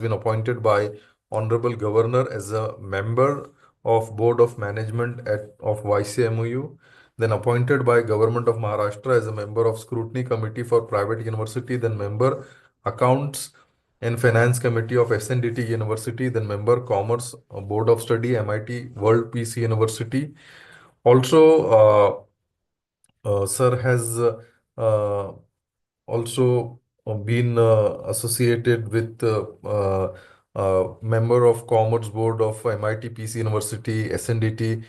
been appointed by Honorable Governor as a member of Board of Management of YCMU, then appointed by Government of Maharashtra as a member of Scrutiny Committee for Private University, then member Accounts and Finance Committee of SNDT University, then member Commerce Board of Study, MIT World Peace University. Also, sir has uh, also been associated with member of Commerce Board of MIT Peace University, SNDT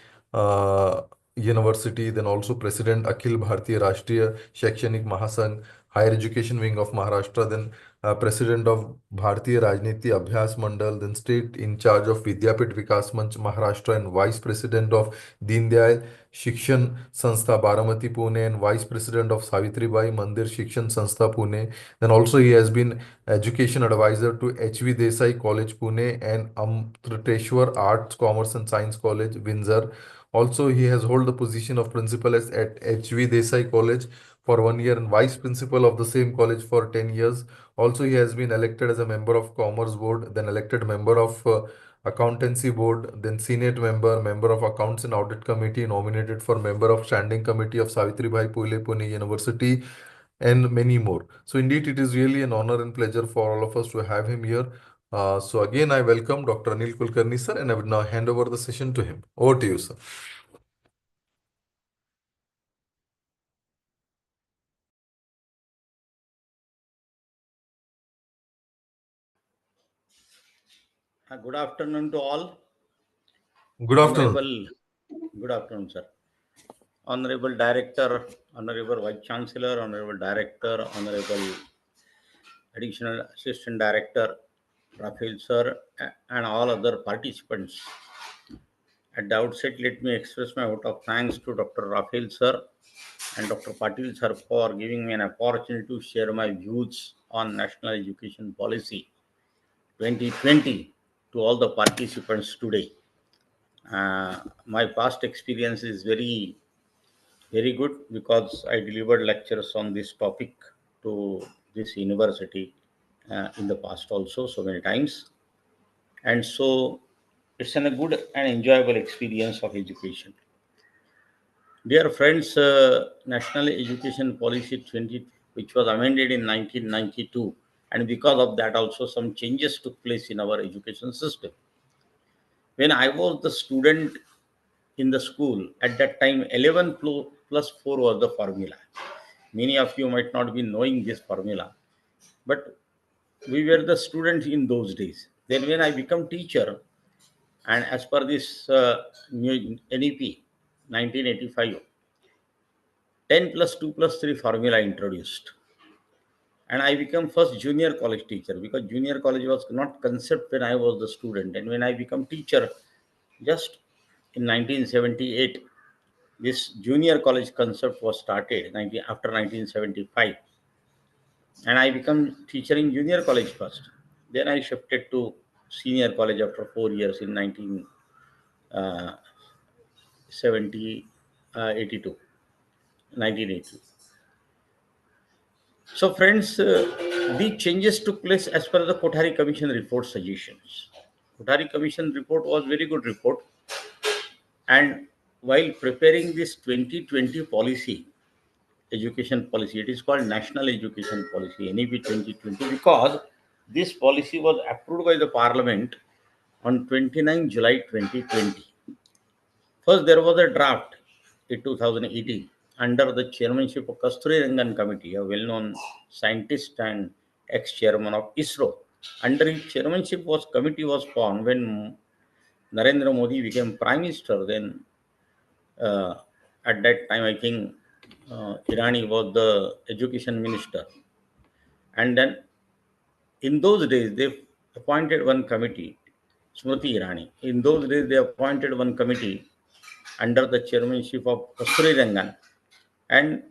University, then also President Akhil Bharatiya Rashtriya Shakshanik Mahasangh, Higher Education Wing of Maharashtra, then President of Bharatiya Rajniti Abhyas Mandal, then State in charge of Vidyapit Vikas Manch Maharashtra, and Vice President of Deen Dayal Shikshan Sanstha Baramati Pune, and Vice President of Savitribai Mandir Shikshan Sanstha Pune. Then also he has been Education Advisor to H.V. Desai College Pune and Amruteshwar Arts, Commerce and Science College Windsor. Also he has held the position of Principal at H.V. Desai College for 1 year and Vice Principal of the same college for 10 years. Also he has been elected as a member of Commerce Board, then elected member of Accountancy Board, then Senate member, member of Accounts and Audit Committee, nominated for member of Standing Committee of Savitribai Phule Pune University, and many more. So indeed, it is really an honor and pleasure for all of us to have him here. So again, I welcome Dr. Anil Kulkarni, sir, and I would now hand over the session to him. Over to you, sir. Good afternoon to all. Good afternoon. Honorable, good afternoon, sir. Honorable Director, Honorable Vice Chancellor, Honorable Director, Honorable Additional Assistant Director, Rafael sir, and all other participants. At the outset, let me express my vote of thanks to Dr. Rafael sir and Dr. Patil sir for giving me an opportunity to share my views on National Education Policy 2020 to all the participants today. My past experience is very good because I delivered lectures on this topic to this university in the past also so many times, and so it's a good and enjoyable experience of education. Dear friends, National Education Policy 20, which was amended in 1992, and because of that also some changes took place in our education system. When I was the student in the school, at that time 11 plus 4 was the formula. Many of you might not be knowing this formula, but we were the students in those days. Then when I become teacher, and as per this new NEP 1985, 10 plus 2 plus 3 formula introduced. And I become first junior college teacher because junior college was not concept when I was the student. And when I become teacher, just in 1978, this junior college concept was started after 1975, and I become teacher in junior college first. Then I shifted to senior college after 4 years in 1982. 1980. So, friends, these changes took place as per the Kothari Commission report suggestions. Kothari Commission report was very good report, and while preparing this 2020 policy, education policy, it is called National Education Policy, NEP 2020, because this policy was approved by the Parliament on 29 July 2020. First, there was a draft in 2018 under the chairmanship of Kasturi Rangan Committee, a well-known scientist and ex-chairman of ISRO. Under his chairmanship, committee was formed when Narendra Modi became Prime Minister. Then, uh, at that time, I think Irani was the Education Minister. And then, in those days, they appointed one committee, Smriti Irani. In those days, they appointed one committee under the chairmanship of Kasturi Rangan, and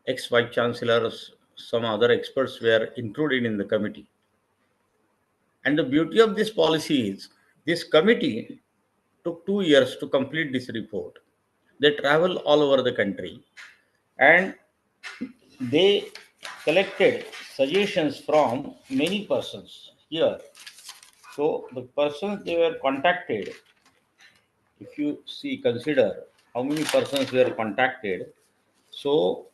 ex-vice chancellors, some other experts were included in the committee. And the beauty of this policy is this committee took 2 years to complete this report. They travel all over the country and they collected suggestions from many persons. here. So the persons they were contacted, if you see, consider how many persons were contacted. So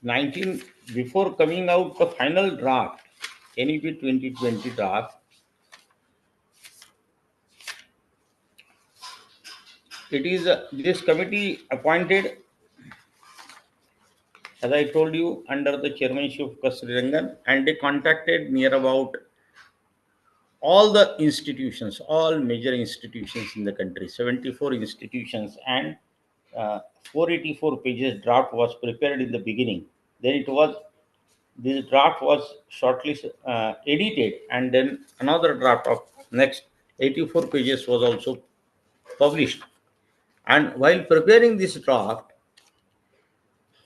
19, before coming out the final draft, NEP 2020 draft, it is this committee appointed, as I told you, under the chairmanship of Kasturi, and they contacted near about all the institutions, all major institutions in the country, 74 institutions, and 484 pages draft was prepared in the beginning. Then this draft was shortly edited, and then another draft of next 84 pages was also published. And while preparing this draft,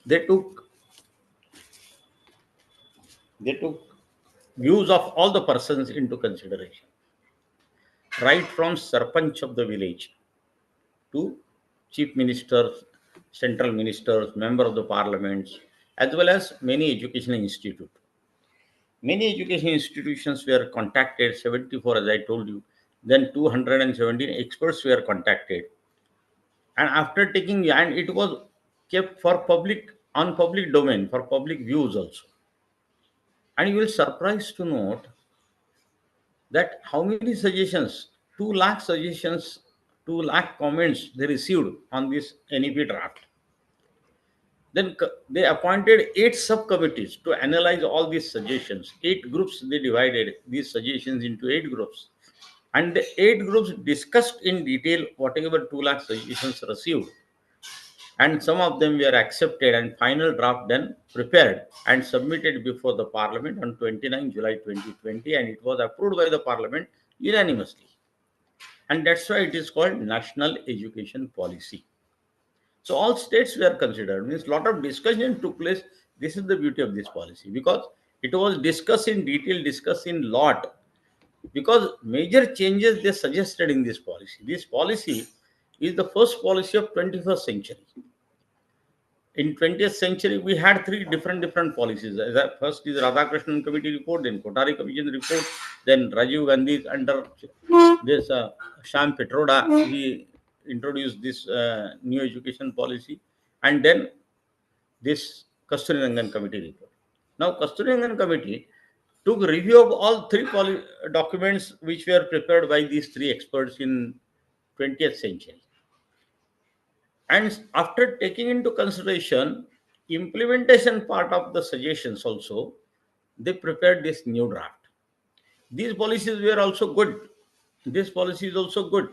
they took they took views of all the persons into consideration, right from sarpanch of the village to chief ministers, central ministers, member of the parliaments, as well as many educational institutes. Many education institutions were contacted, 74 as I told you, then 217 experts were contacted. And after taking, and it was kept for public, on public domain, for public views also. And you will surprised to note that how many suggestions, 2 lakh suggestions, 2 lakh comments they received on this NEP draft. Then they appointed 8 subcommittees to analyze all these suggestions. 8 groups, they divided these suggestions into 8 groups. And the 8 groups discussed in detail whatever 2 lakh suggestions received. And some of them were accepted, and final draft then prepared and submitted before the parliament on 29 July 2020, and it was approved by the parliament unanimously. And that's why it is called National Education Policy. So all states were considered. Means lot of discussion took place. This is the beauty of this policy, because it was discussed in detail, discussed in lot, because major changes they suggested in this policy. This policy is the first policy of 21st century. In 20th century, we had 3 different policies. First is Radhakrishnan Committee report, then Kothari Commission report, then Rajiv Gandhi under this Sham Petroda, he introduced this new education policy, and then this Kasturi Committee report. Now, Kasturi Committee took review of all 3 documents which were prepared by these 3 experts in 20th century. And after taking into consideration implementation part of the suggestions also, they prepared this new draft. These policies were also good. This policy is also good.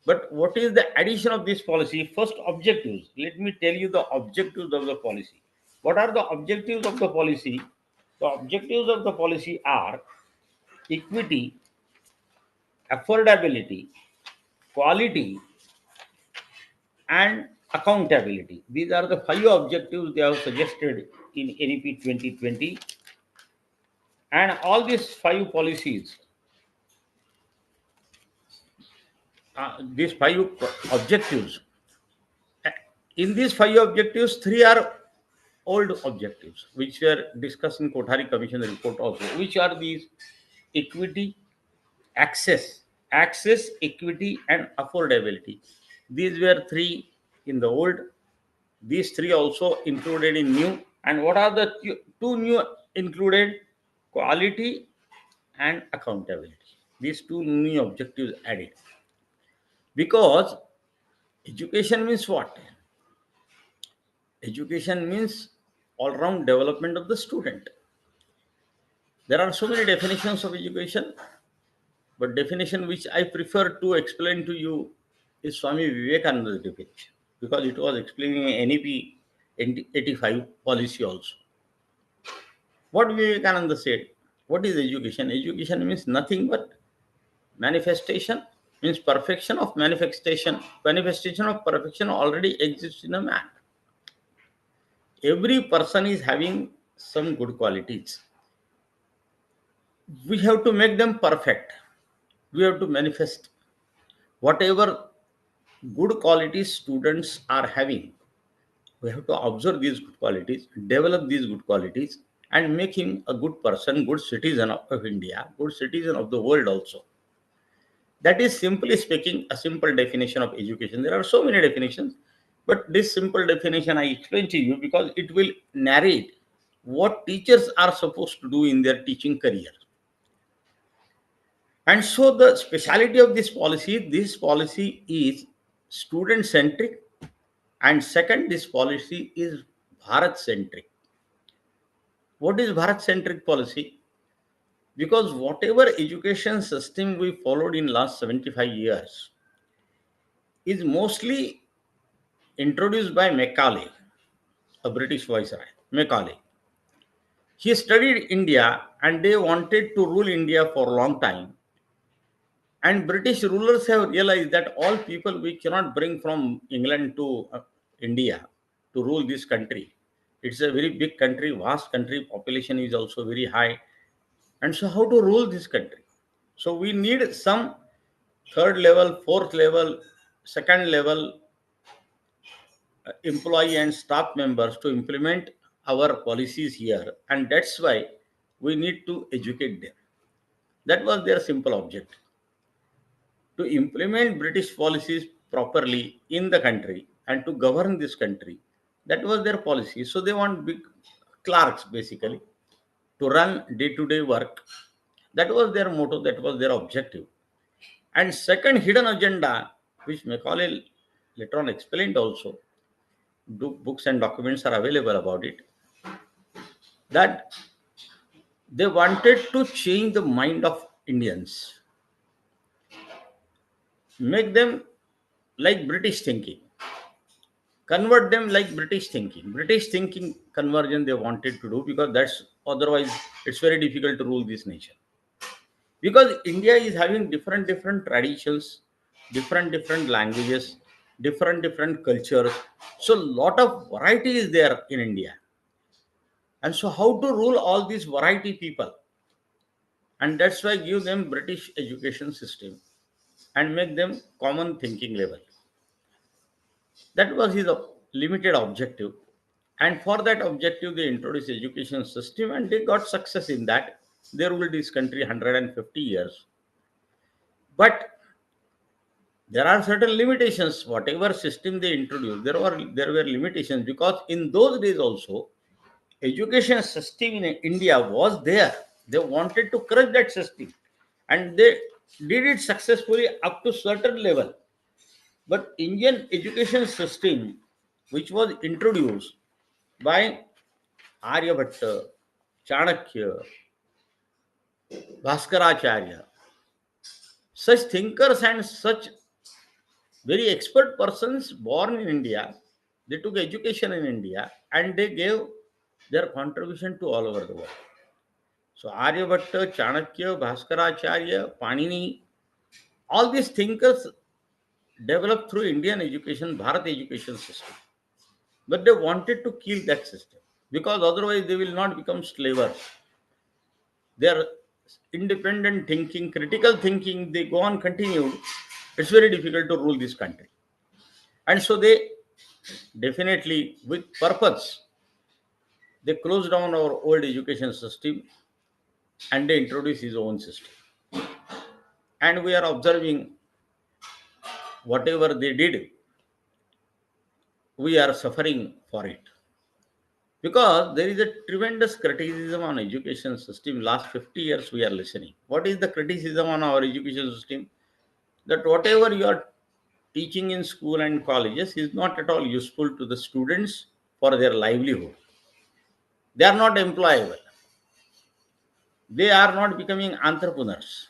But what is the addition of this policy? First, objectives. Let me tell you the objectives of the policy. What are the objectives of the policy? The objectives of the policy are equity, affordability, quality, and accountability. These are the 5 objectives they have suggested in NEP 2020. And all these 5 policies, these 5 objectives, in these 5 objectives, 3 are old objectives, which were discussed in Kothari Commission report also. Which are these? Equity, access, equity, and affordability. These were 3 in the old. These 3 also included in new. And what are the 2 new included? Quality and accountability. These 2 new objectives added. Because education means what? Education means all-round development of the student. There are so many definitions of education, but definition which I prefer to explain to you is Swami Vivekananda's definition, because it was explaining NEP 85 policy also. What Vivekananda said, what is education? Education means nothing but manifestation, means perfection of manifestation. Manifestation of perfection already exists in a man. Every person is having some good qualities. We have to make them perfect. We have to manifest whatever good qualities students are having. We have to observe these good qualities, develop these good qualities, and make him a good person, good citizen of India, good citizen of the world also. That is simply speaking a simple definition of education. There are so many definitions, but this simple definition I explain to you because it will narrate what teachers are supposed to do in their teaching career. And so the speciality of this policy is student centric, and second, this policy is Bharat centric. What is Bharat centric policy? Because whatever education system we followed in last 75 years is mostly introduced by Macaulay, a British viceroy. Macaulay. He studied India and they wanted to rule India for a long time. And British rulers have realized that all people we cannot bring from England to India to rule this country. It's a very big country, vast country, population is also very high. And so, how to rule this country? So, we need some third level, fourth level, second level employee and staff members to implement our policies here. And that's why we need to educate them. That was their simple objective, to implement British policies properly in the country and to govern this country. That was their policy. So they want big clerks basically to run day to day work. That was their motto, that was their objective. And second hidden agenda, which Macaulay later on explained also, books and documents are available about it, that they wanted to change the mind of Indians, make them like British thinking, convert them like British thinking. British thinking conversion they wanted to do because that's otherwise it's very difficult to rule this nation. Because India is having different traditions, different languages, different cultures. So lot of variety is there in India. And so how to rule all these variety people? And that's why give them British education system and make them common thinking level. That was his limited objective. And for that objective, they introduced education system and they got success in that. They ruled this country 150 years. But there are certain limitations. Whatever system they introduced, there were limitations because in those days also, education system in India was there. They wanted to crush that system, and they did it successfully up to certain level. But Indian education system, which was introduced by Aryabhatta, Chanakya, Bhaskaracharya, such thinkers and such very expert persons born in India, they took education in India and they gave their contribution to all over the world. So Aryabhatta, Chanakya, Bhaskaracharya, Panini, all these thinkers developed through Indian education, Bharat education system. But they wanted to kill that system because otherwise they will not become slavers. Their independent thinking, critical thinking, they go on continued. It's very difficult to rule this country. And so they definitely, with purpose, they closed down our old education system and they introduced his own system. And we are observing whatever they did, we are suffering for it. Because there is a tremendous criticism on education system. Last 50 years we are listening. What is the criticism on our education system? That whatever you are teaching in school and colleges is not at all useful to the students for their livelihood. They are not employable. They are not becoming entrepreneurs.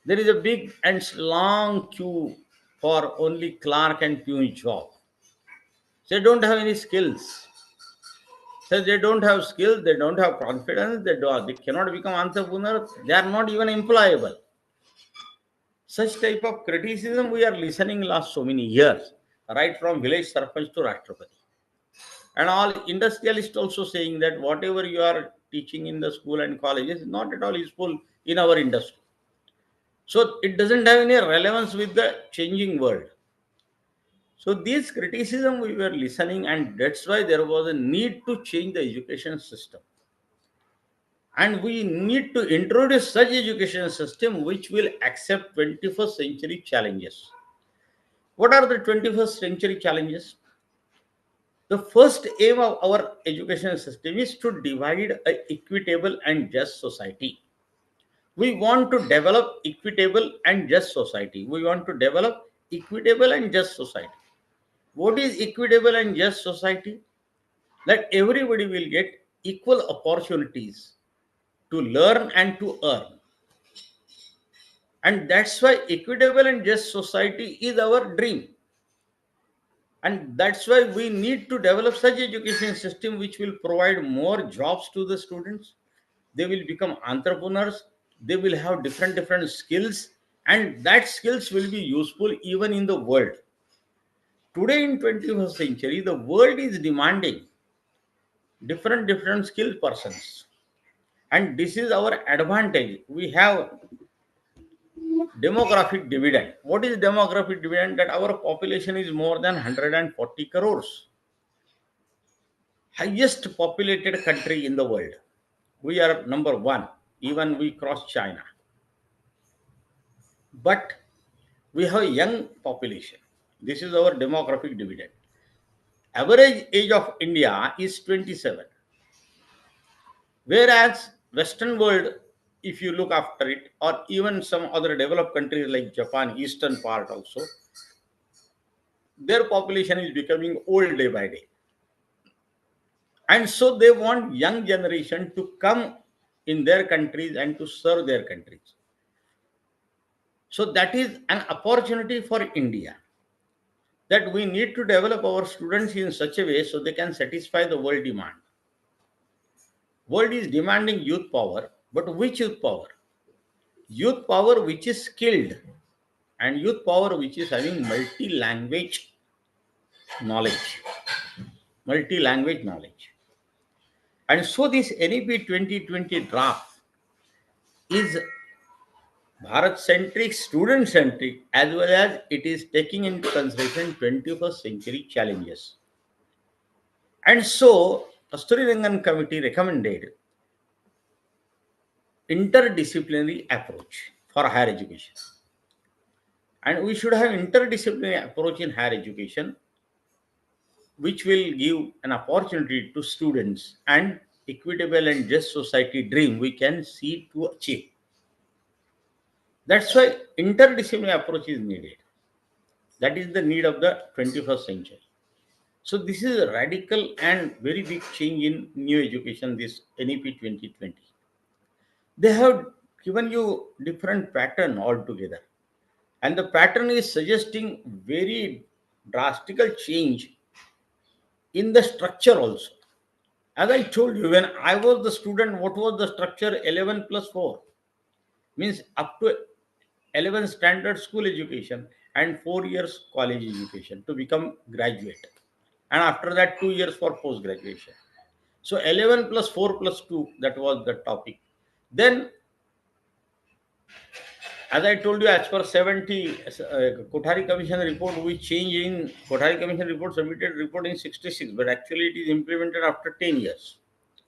There is a big and long queue for only clerk and peon job. They don't have any skills. So they don't have skills, they don't have confidence, they cannot become entrepreneurs, they are not even employable. Such type of criticism we are listening last so many years, right from village sarpanch to Rashtrapati. And all industrialists also saying that whatever you are teaching in the school and colleges is not at all useful in our industry. So it doesn't have any relevance with the changing world. So this criticism we were listening, and that's why there was a need to change the education system. And we need to introduce such education system which will accept 21st century challenges. What are the 21st century challenges? The first aim of our education system is to divide a equitable and just society. We want to develop equitable and just society. We want to develop equitable and just society. What is equitable and just society? That everybody will get equal opportunities to learn and to earn. And that's why equitable and just society is our dream. And that's why we need to develop such education system which will provide more jobs to the students. They will become entrepreneurs. They will have different skills, and that skills will be useful even in the world. Today in 21st century, the world is demanding different skilled persons, and this is our advantage. We have demographic dividend. What is demographic dividend? That our population is more than 140 crores, highest populated country in the world. We are number one, even we cross China. But we have a young population. This is our demographic dividend. Average age of India is 27, whereas Western world, if you look after it, or even some other developed countries like Japan, eastern part also, their population is becoming old day by day. And so they want young generation to come in their countries and to serve their countries. So that is an opportunity for India, that we need to develop our students in such a way so they can satisfy the world demand. World is demanding youth power, but which youth power? Youth power which is skilled, and youth power which is having multi-language knowledge. Multi-language knowledge. And so this NEP 2020 draft is Bharat centric, student centric, as well as it is taking into consideration 21st century challenges. And so Kasturi Rangan committee recommended interdisciplinary approach for higher education. And we should have interdisciplinary approach in higher education, which will give an opportunity to students, and equitable and just society dream we can see to achieve. That's why interdisciplinary approach is needed. That is the need of the 21st century. So this is a radical and very big change in new education, this NEP 2020. They have given you different pattern altogether. And the pattern is suggesting very drastical change in the structure also. As I told you, when I was the student, what was the structure? 11 plus 4 means up to 11 standard school education and 4 years college education to become graduate. And after that, 2 years for post graduation. So 11 plus 4 plus 2, that was the topic. Then, as I told you, as per 70 Kothari Commission report, we changed in Kothari Commission report, submitted report in 66, but actually it is implemented after 10 years,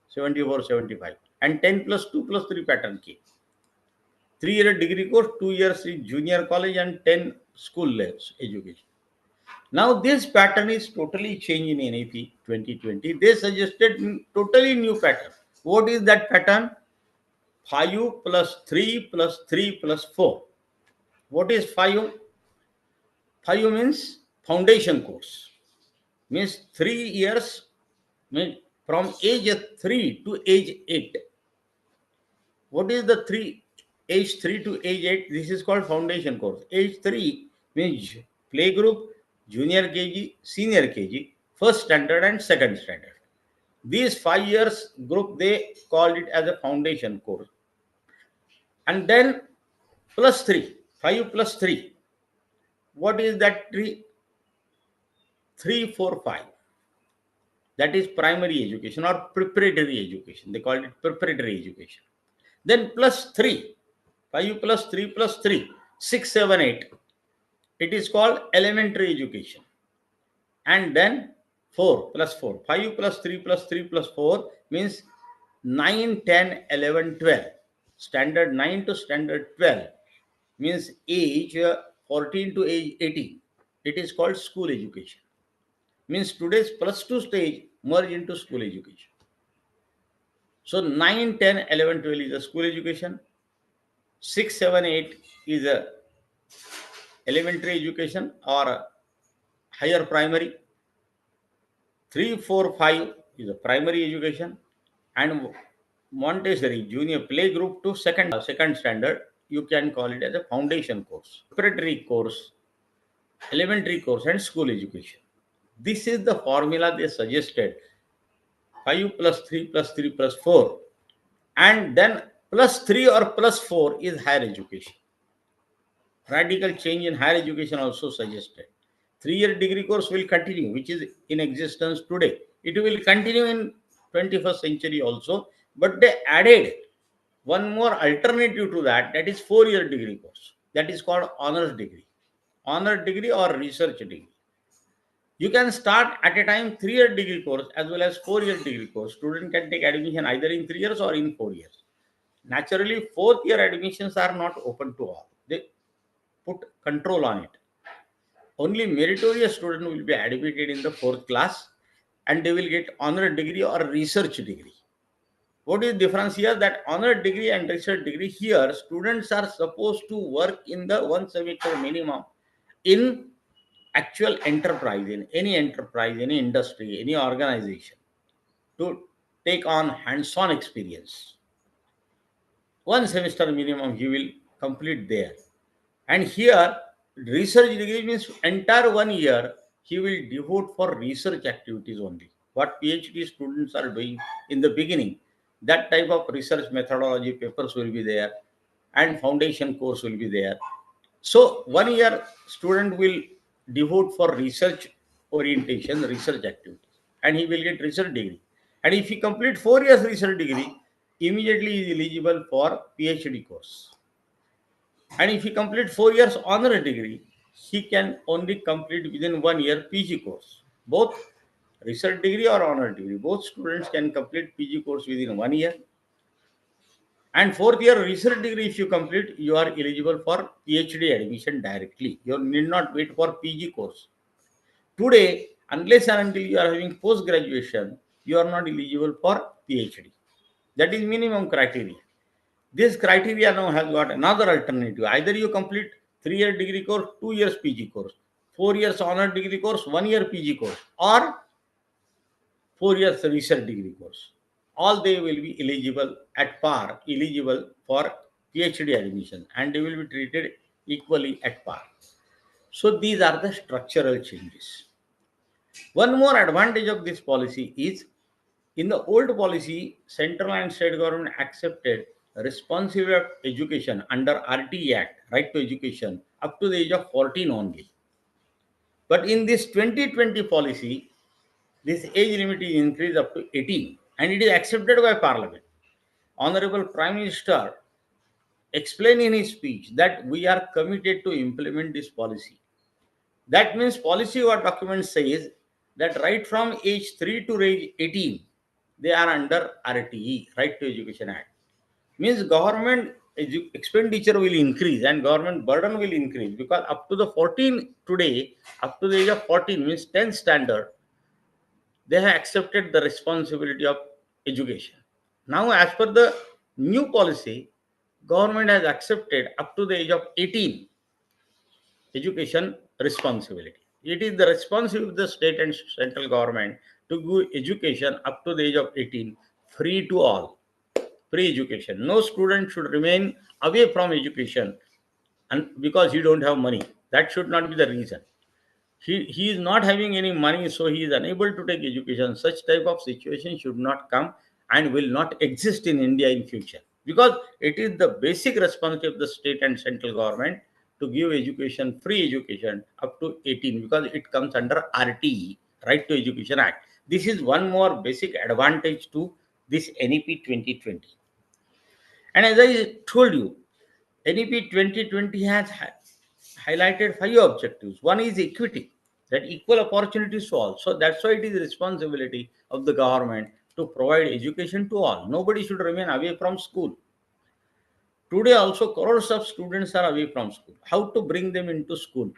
74, 75. And 10 plus 2 plus 3 pattern came. 3-year degree course, 2 years in junior college, and 10 school levels education. Now this pattern is totally changed in NEP 2020. They suggested totally new pattern. What is that pattern? 5 plus 3 plus 3 plus 4. What is 5? 5 means foundation course. Means 3 years, means from age 3 to age 8. What is the age 3 to age 8? This is called foundation course. Age 3 means playgroup, junior KG, senior KG, first standard and second standard. These 5 years group, they called it as a foundation course. And then plus 3, 5 plus 3. What is that 3? 3, 4, 5. That is primary education or preparatory education. They called it preparatory education. Then plus 3, 5 plus 3 plus 3, 6, 7, 8. It is called elementary education. And then 4 plus 4, 5 plus 3 plus 3 plus 4 means 9, 10, 11, 12. Standard 9 to standard 12 means age 14 to age 18. It is called school education. Means today's plus 2 stage merge into school education. So 9, 10, 11, 12 is a school education. 6, 7, 8 is a elementary education or a higher primary. 3, 4, 5 is a primary education, and Montessori junior playgroup to second standard, you can call it as a foundation course, preparatory course, elementary course, and school education. This is the formula they suggested: 5 plus 3 plus 3 plus 4, and then plus 3 or plus 4 is higher education. Radical change in higher education also suggested. 3-year degree course will continue, which is in existence today. It will continue in 21st century also, but they added one more alternative to that, that is 4-year degree course. That is called honors degree. Honor degree or research degree. You can start at a time 3-year degree course as well as 4-year degree course. Student can take admission either in 3 years or in 4 years. Naturally, 4th year admissions are not open to all. They put control on it. Only meritorious student will be admitted in the 4th class, and they will get honor degree or research degree. What is the difference here? That honor degree and research degree, here students are supposed to work in the 1 semester minimum in actual enterprise, in any enterprise, any industry, any organization, to take on hands-on experience. 1 semester minimum he will complete there. And here, research degree means entire 1 year he will devote for research activities only. What PhD students are doing in the beginning, that type of research methodology papers will be there, and foundation course will be there. So 1 year student will devote for research orientation, research activities, and he will get research degree. And if he complete 4 years research degree, immediately he is eligible for PhD course. And if he complete 4 years honor degree, he can only complete within 1 year PG course. Both research degree or honor degree, both students can complete PG course within 1 year. And 4th year research degree, if you complete, you are eligible for PhD admission directly. You need not wait for PG course. Today, unless and until you are having post graduation, you are not eligible for PhD. That is minimum criteria. This criteria now has got another alternative. Either you complete 3-year degree course, 2 years PG course, 4 years honor degree course, 1 year PG course, or 4 years research degree course. All they will be eligible at par, eligible for PhD admission, and they will be treated equally at par. So these are the structural changes. One more advantage of this policy is, in the old policy, central and state government accepted responsibility of education under RTE Act, Right to Education, up to the age of 14 only. But in this 2020 policy, this age limit is increased up to 18, and it is accepted by Parliament. Honorable Prime Minister explained in his speech that we are committed to implement this policy. That means policy or document says that right from age 3 to age 18, they are under RTE, Right to Education Act. Means government expenditure will increase and government burden will increase, because up to the 14 today, up to the age of 14 means 10th standard, they have accepted the responsibility of education. Now, as per the new policy, government has accepted up to the age of 18 education responsibility. It is the responsibility of the state and central government to give education up to the age of 18, free to all, free education. No student should remain away from education and because he don't have money. That should not be the reason. He is not having any money, so he is unable to take education. Such type of situation should not come and will not exist in India in future, because it is the basic responsibility of the state and central government to give education, free education up to 18, because it comes under RTE, Right to Education Act. This is one more basic advantage to this NEP 2020. And as I told you, NEP 2020 has highlighted 5 objectives. One is equity, that equal opportunities to all. So that's why it is the responsibility of the government to provide education to all. Nobody should remain away from school. Today also crores of students are away from school. How to bring them into school?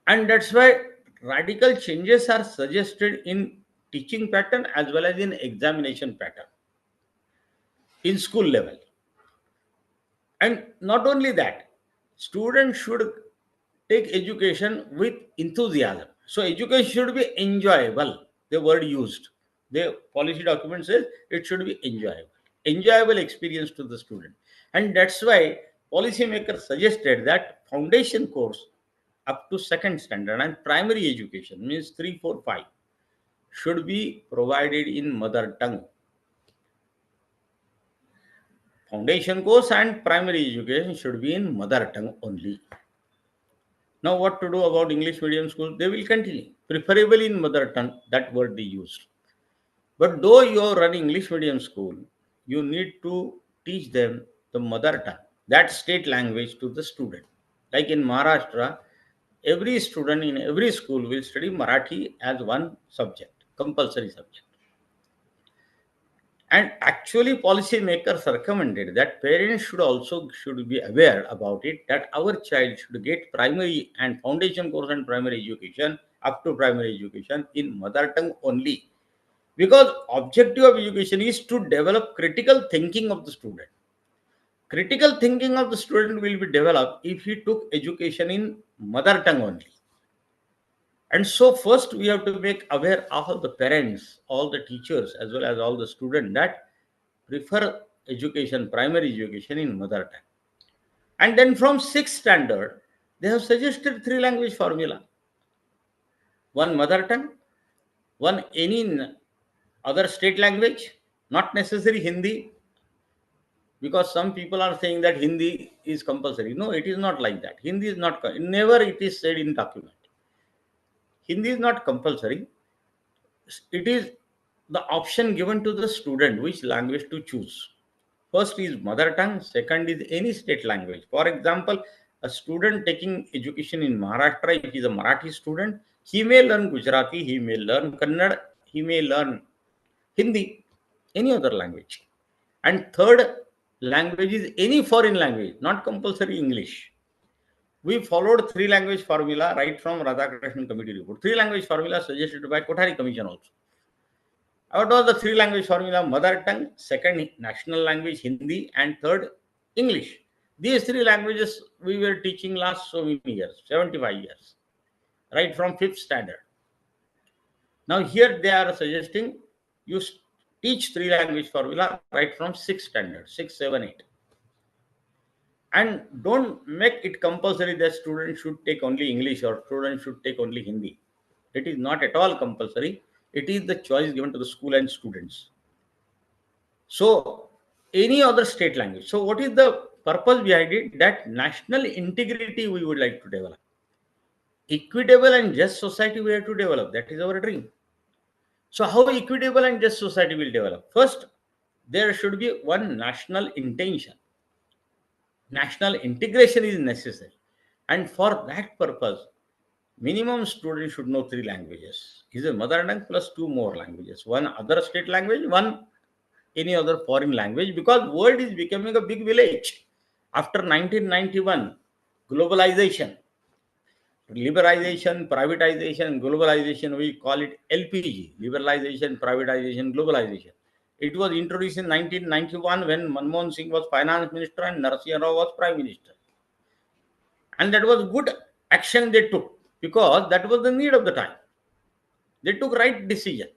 And that's why radical changes are suggested in teaching pattern as well as in examination pattern in school level. And not only that, students should take education with enthusiasm. So education should be enjoyable, the word used. The policy document says it should be enjoyable experience to the student. And that's why policymakers suggested that foundation course up to second standard and primary education means 3, 4, 5 should be provided in mother tongue. Foundation course and primary education should be in mother tongue only. Now, what to do about English medium schools? They will continue, preferably in mother tongue, that word they used. But though you are running English medium school, you need to teach them the mother tongue, that state language to the student. Like in Maharashtra, every student in every school will study Marathi as one subject, compulsory subject. And actually policymakers recommended that parents should be aware about it, that our child should get primary and foundation course and primary education up to primary education in mother tongue only, because objective of education is to develop critical thinking of the student. Critical thinking of the student will be developed if he took education in mother tongue only. And so first we have to make aware all the parents, all the teachers, as well as all the students, that prefer education, primary education in mother tongue. And then from sixth standard, they have suggested 3 language formula. One mother tongue, one any other state language, not necessary Hindi, because some people are saying that Hindi is compulsory. No, it is not like that. Hindi is not, never it is said in document. Hindi is not compulsory. It is the option given to the student which language to choose. First is mother tongue, second is any state language. For example, a student taking education in Maharashtra, if he is a Marathi student, he may learn Gujarati, he may learn Kannada, he may learn Hindi, any other language. And third language is any foreign language, not compulsory English. We followed 3 language formula right from Radhakrishnan committee report. 3 language formula suggested by Kothari Commission also. What was the 3 language formula? Mother tongue, second national language Hindi, and third English. These 3 languages we were teaching last so many years, 75 years, right from 5th standard. Now here they are suggesting you teach 3 language formula right from 6th standard, 6, 7, 8. And don't make it compulsory that students should take only English or students should take only Hindi. It is not at all compulsory. It is the choice given to the school and students. So any other state language. So what is the purpose behind it? That national integrity we would like to develop. Equitable and just society we have to develop. That is our dream. So how equitable and just society will develop? First, there should be one national intention. National integration is necessary. And for that purpose, minimum student should know 3 languages. Is a mother tongue plus 2 more languages. One other state language, one any other foreign language, because world is becoming a big village. After 1991, globalization, liberalization, privatization, globalization, we call it LPG, liberalization, privatization, globalization. It was introduced in 1991 when Manmohan Singh was finance minister and Narasimha Rao was prime minister. And that was good action they took, because that was the need of the time. They took right decision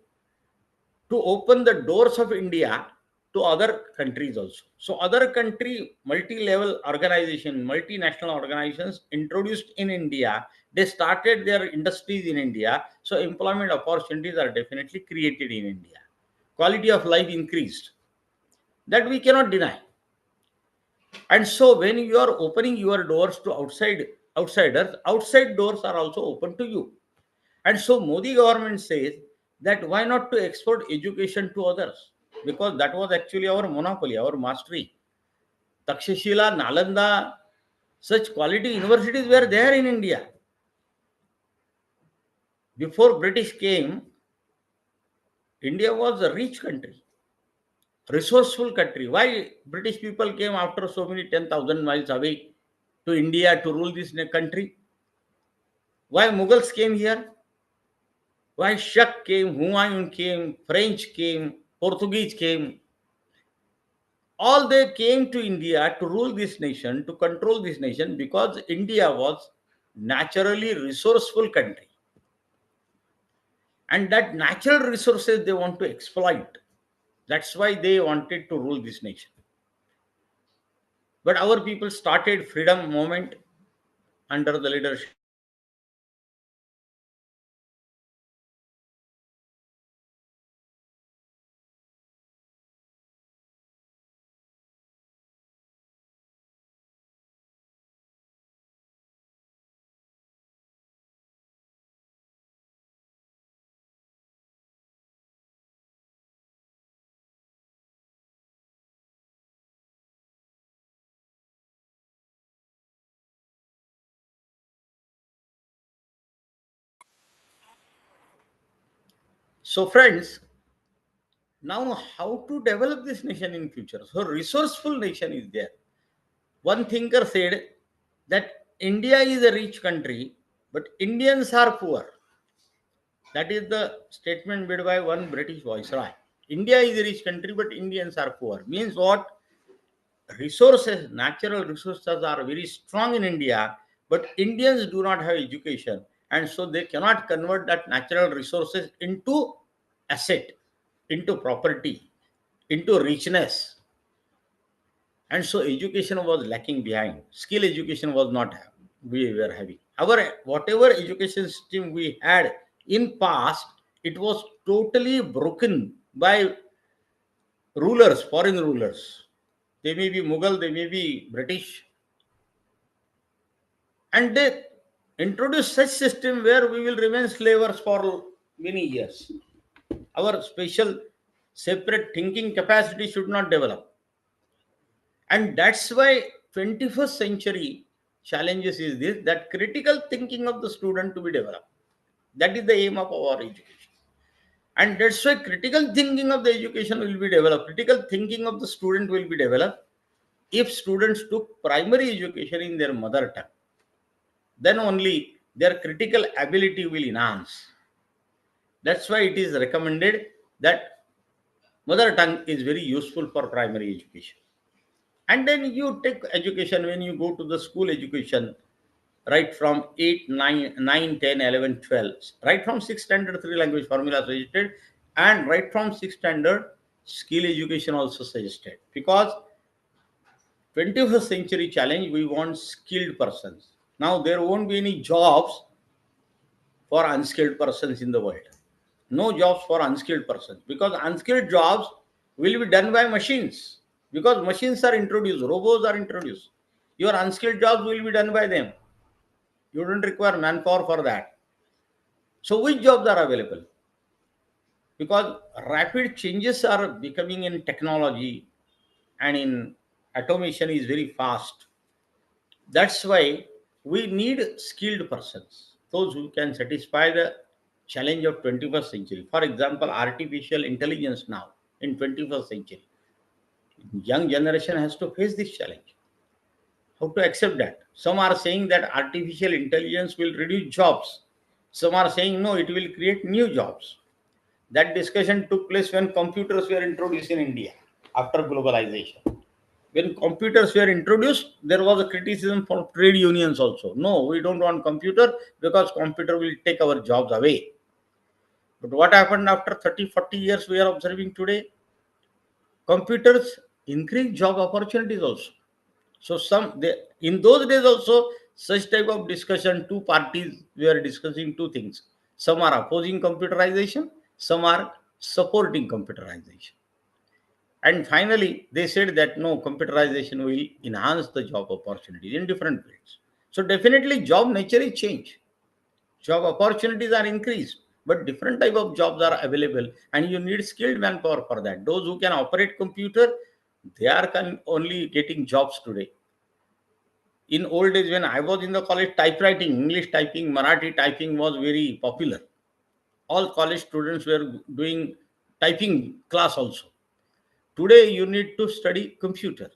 to open the doors of India to other countries also. So other country, multi-level organization, multinational organizations introduced in India, they started their industries in India. So employment opportunities are definitely created in India. Quality of life increased. That we cannot deny. And so when you are opening your doors to outsiders, outside doors are also open to you. And so Modi government says that why not to export education to others? Because that was actually our monopoly, our mastery. Takshashila, Nalanda, such quality universities were there in India. Before British came, India was a rich country, resourceful country. Why British people came after so many 10,000 miles away to India to rule this country? Why Mughals came here? Why Shak came, Humayun came, French came, Portuguese came? All they came to India to rule this nation, to control this nation, because India was naturally resourceful country. And that natural resources they want to exploit. That's why they wanted to rule this nation. But our people started freedom movement under the leadership. So friends, now how to develop this nation in future? So resourceful nation is there. One thinker said that India is a rich country, but Indians are poor. That is the statement made by one British viceroy. India is a rich country, but Indians are poor. Means what? Resources, natural resources are very strong in India, but Indians do not have education, and so they cannot convert that natural resources into asset, into property, into richness. And so education was lacking behind. Skill education was not we were having. Our whatever education system we had in past, it was totally broken by rulers, foreign rulers. They may be Mughal, they may be British, and they introduce such system where we will remain slavers for many years. Our special separate thinking capacity should not develop. And that's why 21st century challenges is this, that critical thinking of the student to be developed. That is the aim of our education. And that's why critical thinking of the education will be developed. Critical thinking of the student will be developed if students took primary education in their mother tongue. Then only their critical ability will enhance. That's why it is recommended that mother tongue is very useful for primary education. And then you take education when you go to the school education, right from 8, 9, 10, 11, 12, right from 6th standard 3 language formula suggested, and right from 6th standard skill education also suggested. Because 21st century challenge, we want skilled persons. Now there won't be any jobs for unskilled persons in the world. No jobs for unskilled persons, because unskilled jobs will be done by machines, because machines are introduced, robots are introduced. Your unskilled jobs will be done by them. You don't require manpower for that. So which jobs are available? Because rapid changes are becoming in technology and in automation is very fast. That's why we need skilled persons, those who can satisfy the challenge of 21st century. For example, artificial intelligence now in 21st century. Young generation has to face this challenge. How to accept that? Some are saying that artificial intelligence will reduce jobs. Some are saying no, it will create new jobs. That discussion took place when computers were introduced in India after globalization. When computers were introduced, there was a criticism from trade unions also. No, we don't want computer because computer will take our jobs away. But what happened after 30, 40 years we are observing today? Computers increase job opportunities also. So in those days also, such type of discussion, two parties were discussing two things. Some are opposing computerization, some are supporting computerization. And finally, they said that no, computerization will enhance the job opportunities in different fields. So definitely job nature is changed. Job opportunities are increased, but different type of jobs are available and you need skilled manpower for that. Those who can operate computer, they are only getting jobs today. In old days when I was in the college, typewriting, English typing, Marathi typing was very popular. All college students were doing typing class also. Today you need to study computer,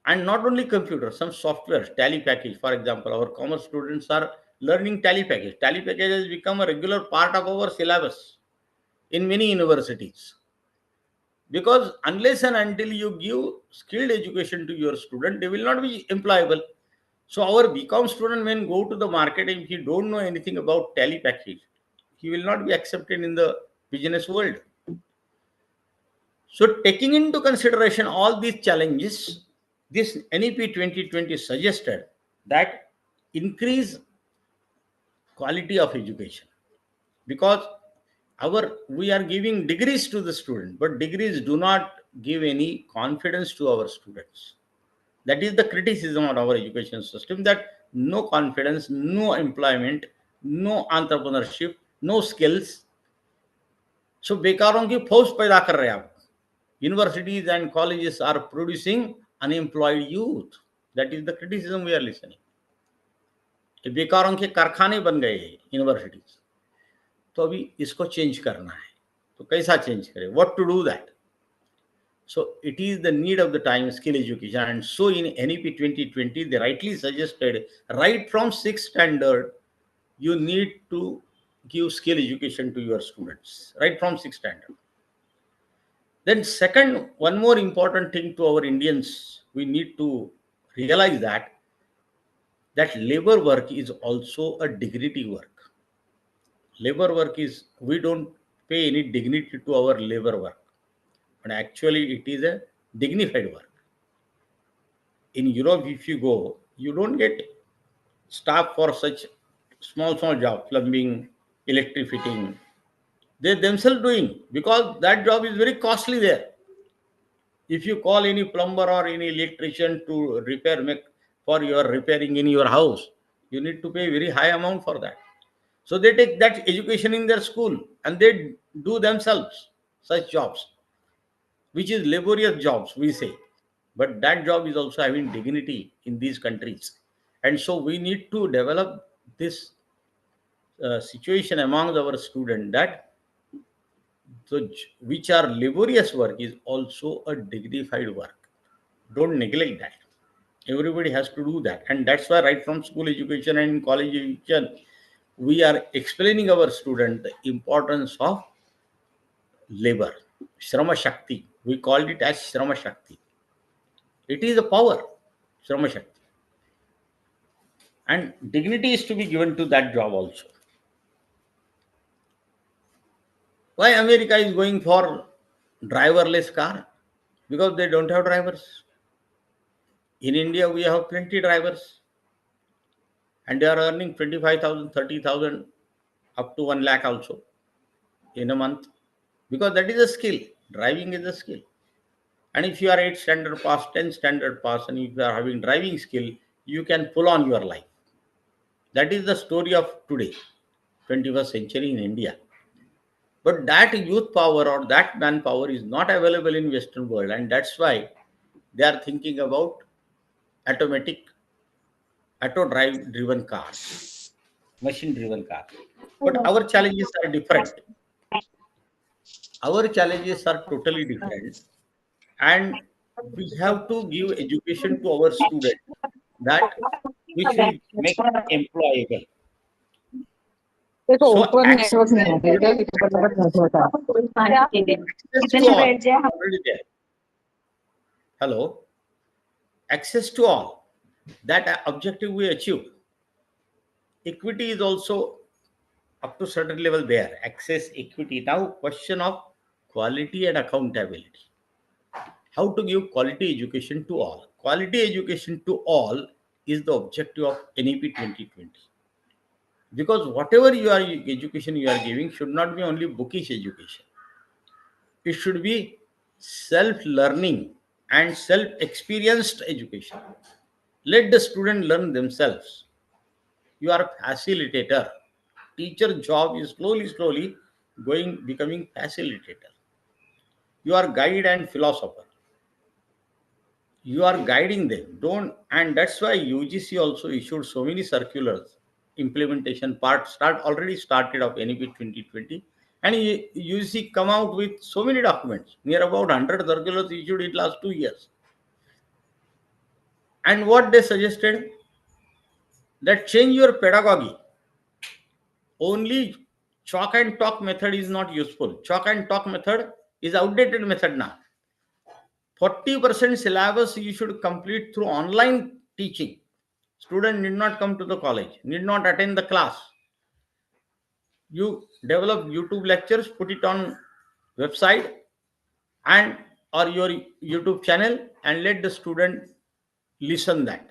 and not only computer, some software, tally package. For example, our commerce students are learning tally package. Tally package has become a regular part of our syllabus in many universities, because unless and until you give skilled education to your student, they will not be employable. So our BCom student, when go to the market, if he don't know anything about tally package, he will not be accepted in the business world. So taking into consideration all these challenges, this NEP 2020 suggested that increase quality of education, because we are giving degrees to the student, but degrees do not give any confidence to our students. That is the criticism of our education system, that no confidence, no employment, no entrepreneurship, no skills. So बेकारों की फौज पैदा कर रहे हैं आप. Universities and colleges are producing unemployed youth. That is the criticism we are listening. बेकारों के कारखाने बन गए हैं यूनिवर्सिटीज. तो अभी इसको चेंज करना है. तो कैसा चेंज करें? What to do that? So it is the need of the time, skill education. And so in NEP 2020, they rightly suggested right from 6th standard, you need to give skill education to your students, right from 6th standard. Then second, one more important thing to our Indians, we need to realize that labor work is also a dignity work. Labor work is, we don't pay any dignity to our labor work, but actually it is a dignified work. In Europe, if you go, you don't get staff for such small jobs, plumbing, electric fitting. They themselves doing, because that job is very costly there. If you call any plumber or any electrician to for your repairing in your house, you need to pay very high amount for that. So they take that education in their school and they do themselves such jobs, which is laborious jobs, we say. But that job is also having dignity in these countries. And so we need to develop this situation among our students, that which are laborious work is also a dignified work. Don't neglect that. Everybody has to do that. And that's why right from school education and college education, we are explaining our student the importance of labor, Shrama Shakti. We called it as Shrama Shakti. It is a power, Shrama Shakti. And dignity is to be given to that job also. Why America is going for driverless car? Because they don't have drivers. In India, we have plenty drivers. And they are earning 25,000, 30,000, up to 1 lakh also in a month. Because that is a skill. Driving is a skill. And if you are 8th standard pass, 10th standard pass, and if you are having driving skill, you can pull on your life. That is the story of today, 21st century in India. But that youth power or that manpower is not available in Western world, and that's why they are thinking about auto-driven cars, machine-driven cars. But our challenges are different. Our challenges are totally different, and we have to give education to our students that which will make them employable. So access to all, already there. Hello, access to all, that objective we achieve. Equity is also up to certain level there. Access, equity. Now question of quality and accountability. How to give quality education to all? Quality education to all is the objective of NEP 2020. Because whatever education you are giving should not be only bookish education. It should be self-learning and self-experienced education. Let the student learn themselves. You are a facilitator. Teacher job is slowly becoming facilitator. You are guide and philosopher. You are guiding them. And that's why UGC also issued so many circulars. Implementation part already started of NEP 2020, And UGC come out with so many documents, near about 100 circulars issued in last 2 years. And what they suggested, that change your pedagogy. Only chalk and talk method is not useful. Chalk and talk method is outdated method now. 40% syllabus you should complete through online teaching. Student need not come to the college, need not attend the class. You develop YouTube lectures, put it on website and or your YouTube channel, and let the student listen that.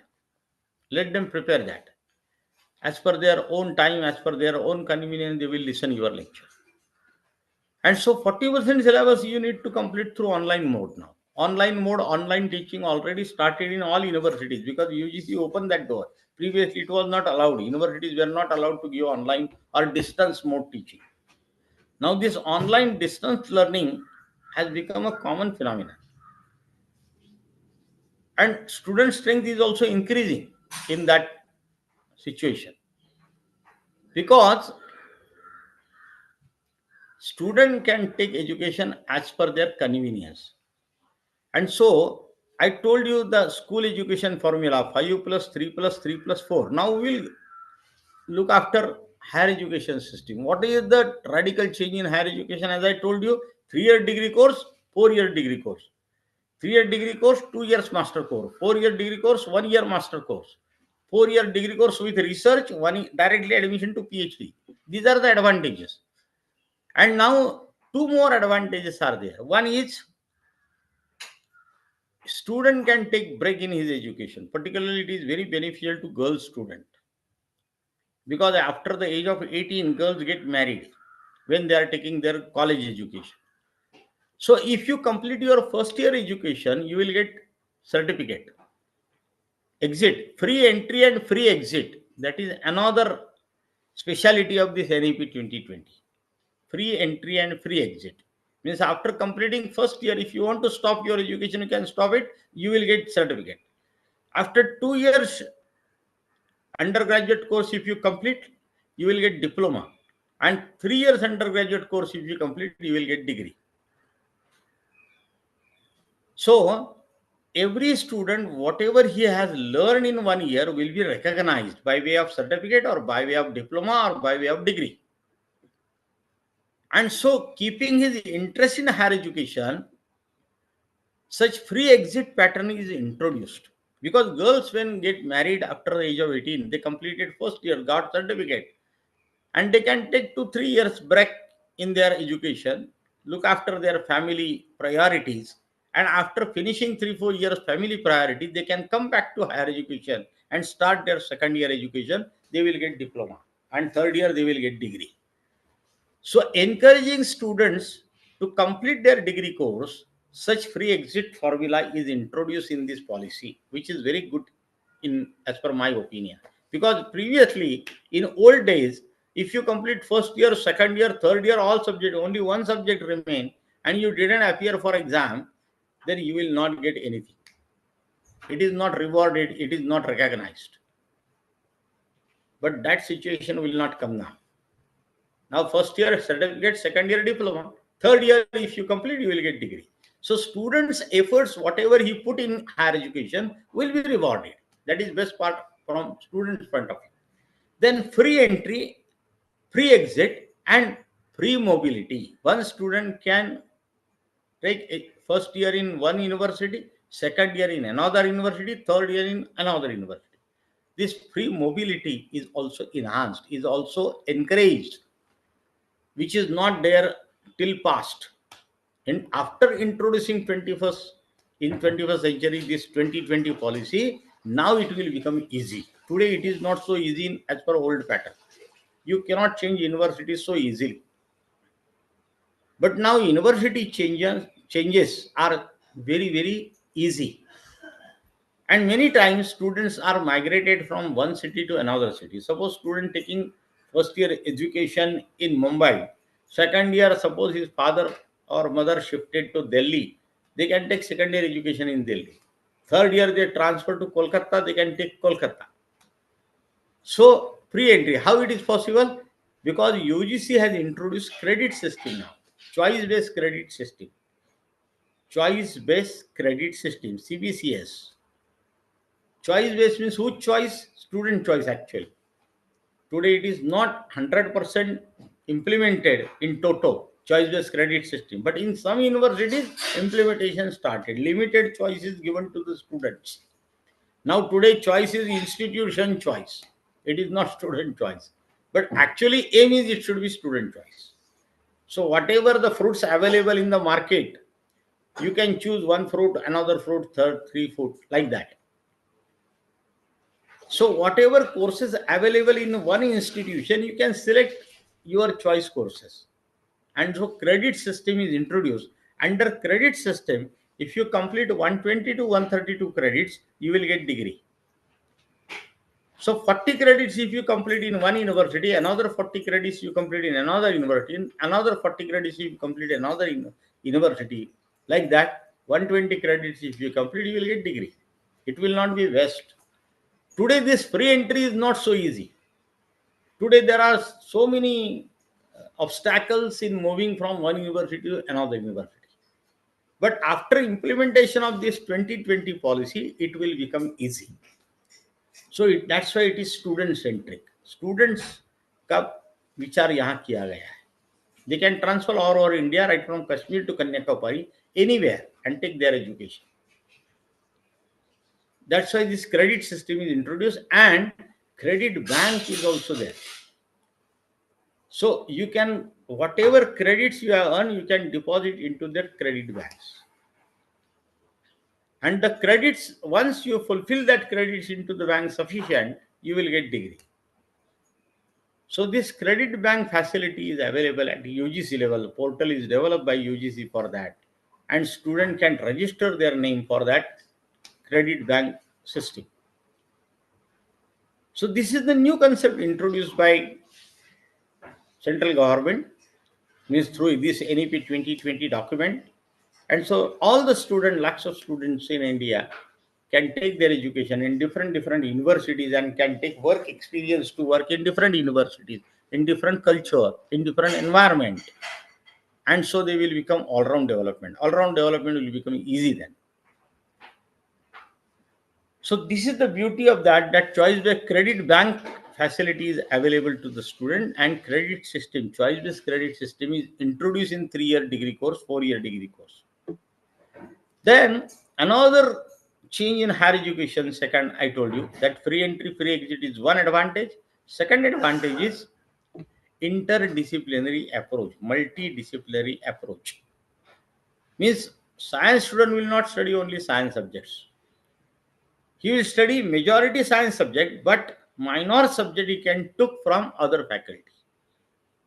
Let them prepare that. As per their own time, as per their own convenience, they will listen your lecture. And so 40% syllabus you need to complete through online mode now. Online mode, online teaching already started in all universities because UGC opened that door. Previously, it was not allowed. Universities were not allowed to give online or distance mode teaching. Now, this online distance learning has become a common phenomenon. And student strength is also increasing in that situation because student can take education as per their convenience. And so I told you the school education formula 5 plus 3 plus 3 plus 4. Now we'll look after higher education system. What is the radical change in higher education? As I told you, 3-year degree course, 4-year degree course. 3-year degree course, 2 years master course. 4-year degree course, 1 year master course. 4-year degree course with research, one directly admission to PhD. These are the advantages. And now 2 more advantages are there. One is student can take break in his education. Particularly, it is very beneficial to girl student because after the age of 18, girls get married when they are taking their college education. So if you complete your first year education, you will get certificate. Exit, free entry and free exit. That is another speciality of this NEP 2020. Free entry and free exit. Means after completing first year, if you want to stop your education, you can stop it. You will get certificate. After 2 years undergraduate course, if you complete, you will get diploma. And 3 years undergraduate course, if you complete, you will get degree. So every student, whatever he has learned in 1 year will be recognized by way of certificate or by way of diploma or by way of degree. And so keeping his interest in higher education, such free exit pattern is introduced. Because girls when get married after the age of 18, they completed first year, got certificate, and they can take 2-3 years break in their education, look after their family priorities, and after finishing 3-4 years family priority, they can come back to higher education and start their second year education. They will get diploma, and third year they will get degree. So encouraging students to complete their degree course, such free exit formula is introduced in this policy, which is very good in as per my opinion. Because previously, in old days, if you complete first year, second year, third year, all subject, only one subject remain, and you didn't appear for exam, then you will not get anything. It is not rewarded, it is not recognized. But that situation will not come now. Now, first year certificate, second year diploma, third year, if you complete, you will get degree. So, students' efforts, whatever he put in higher education, will be rewarded. That is best part from students' point of view. Then free entry, free exit, and free mobility. One student can take a first year in one university, second year in another university, third year in another university. This free mobility is also enhanced, is also encouraged, which is not there till past. And after introducing 21st century, this 2020 policy, now it will become easy. Today it is not so easy as per old pattern. You cannot change universities so easily. But now university changes are very easy. And many times students are migrated from one city to another city. Suppose student taking first year education in Mumbai, second year suppose his father or mother shifted to Delhi, they can take second year education in Delhi. Third year they transfer to Kolkata, they can take Kolkata. So pre-entry, how it is possible? Because UGC has introduced credit system now, choice-based credit system, CBCS. Choice-based means whose choice? Student choice actually. Today it is not 100% implemented in toto, choice-based credit system, but in some universities implementation started. Limited choice is given to the students. Now today choice is institution choice. It is not student choice. But actually aim is it should be student choice. So whatever the fruits available in the market, you can choose one fruit, another fruit, third, three fruit, like that. So whatever courses available in one institution, you can select your choice courses. And so credit system is introduced. Under credit system, if you complete 120 to 132 credits, you will get degree. So 40 credits if you complete in one university, another 40 credits you complete in another university, another 40 credits if you complete another university. Like that, 120 credits if you complete, you will get degree. It will not be waste. Today, this free entry is not so easy. Today, there are so many obstacles in moving from one university to another university. But after implementation of this 2020 policy, it will become easy. So that's why it is student centric. Students का विचार यहाँ किया गया है. They can transfer all over India, right from Kashmir to Kanyakumari, anywhere, and take their education. That's why this credit system is introduced, and credit bank is also there. So you can, whatever credits you have earned, you can deposit into their credit banks. And the credits, once you fulfill that credits into the bank sufficient, you will get degree. So this credit bank facility is available at UGC level. Portal is developed by UGC for that. And student can register their name for that credit bank system. So this is the new concept introduced by central government, means through this NEP 2020 document. And so all the students, lakhs of students in India can take their education in different universities and can take work experience to work in different universities, in different culture, in different environment. And so they will become all-round development. All-round development will become easy then. So this is the beauty of that choice-based credit bank facility is available to the student, and credit system, choice-based credit system is introduced in 3-year degree course, 4-year degree course. Then another change in higher education, second, I told you that free entry, free exit is one advantage. Second advantage is interdisciplinary approach, multidisciplinary approach. Means science student will not study only science subjects. He will study majority science subject, but minor subject he can took from other faculty,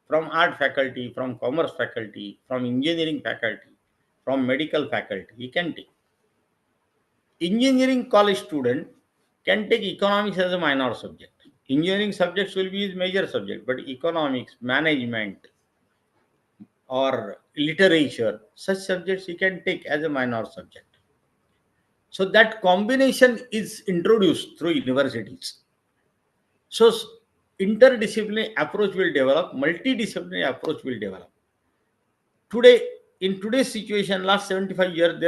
from art faculty, from commerce faculty, from engineering faculty, from medical faculty. He can take. Engineering college student can take economics as a minor subject. Engineering subjects will be his major subject, but economics, management, or literature, such subjects he can take as a minor subject. So that combination is introduced through universities. So interdisciplinary approach will develop, multidisciplinary approach will develop. Today, in today's situation, last 75 years,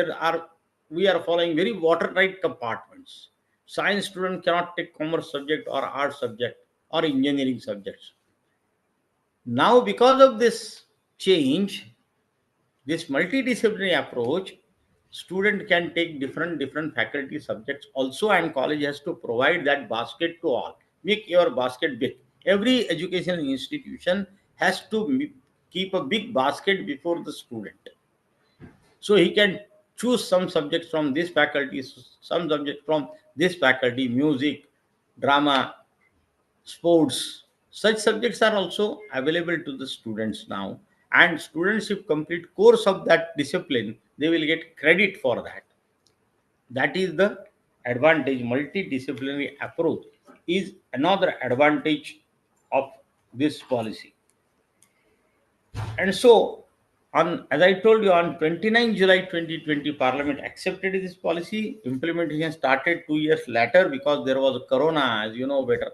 we are following very watertight compartments. Science student cannot take commerce subject or art subject or engineering subjects. Now, because of this change, this multidisciplinary approach, student can take different faculty subjects also, and college has to provide that basket to all. Make your basket big. Every educational institution has to keep a big basket before the student. So he can choose some subjects from this faculty, some subjects from this faculty, music, drama, sports. Such subjects are also available to the students now. And students, if complete course of that discipline, they will get credit for that. That is the advantage. Multidisciplinary approach is another advantage of this policy. And so, as I told you, on 29 July 2020, Parliament accepted this policy. Implementation started 2 years later because there was a corona, as you know better.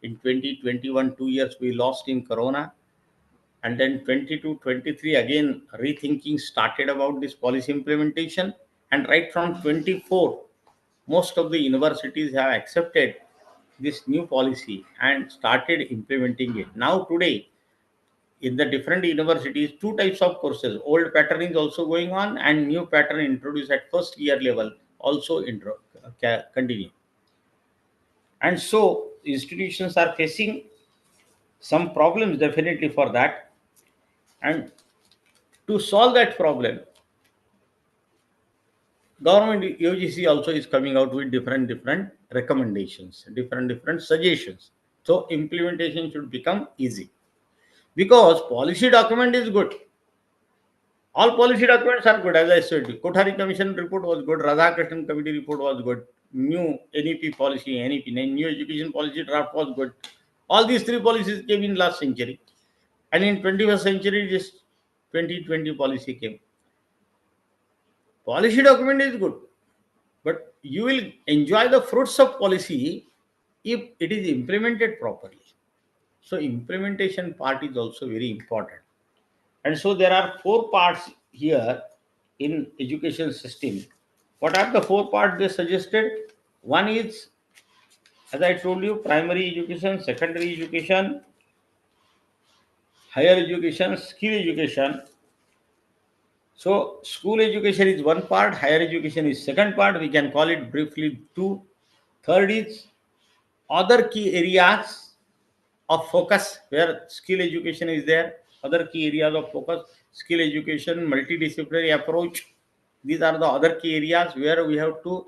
In 2021, 2 years we lost in corona. And then 22-23 again rethinking started about this policy implementation, and right from 24 most of the universities have accepted this new policy and started implementing it. Now today in the different universities, two types of courses, old pattern is also going on and new pattern introduced at first year level also continue. And so institutions are facing some problems definitely for that. And to solve that problem, government UGC also is coming out with different recommendations, different suggestions. So implementation should become easy, because policy document is good. All policy documents are good, as I said. Kothari Commission report was good. Radhakrishnan Committee report was good. New NEP policy, NEP, new education policy draft was good. All these three policies came in last century, and in 21st century, this 2020 policy came. Policy document is good, but you will enjoy the fruits of policy if it is implemented properly. So implementation part is also very important. And so there are four parts here in education system. What are the four parts they suggested? One is, as I told you, primary education, secondary education, higher education, skill education. So school education is one part, higher education is second part. We can call it briefly two. Third is other key areas of focus where skill education is there. Other key areas of focus, skill education, multidisciplinary approach. These are the other key areas where we have to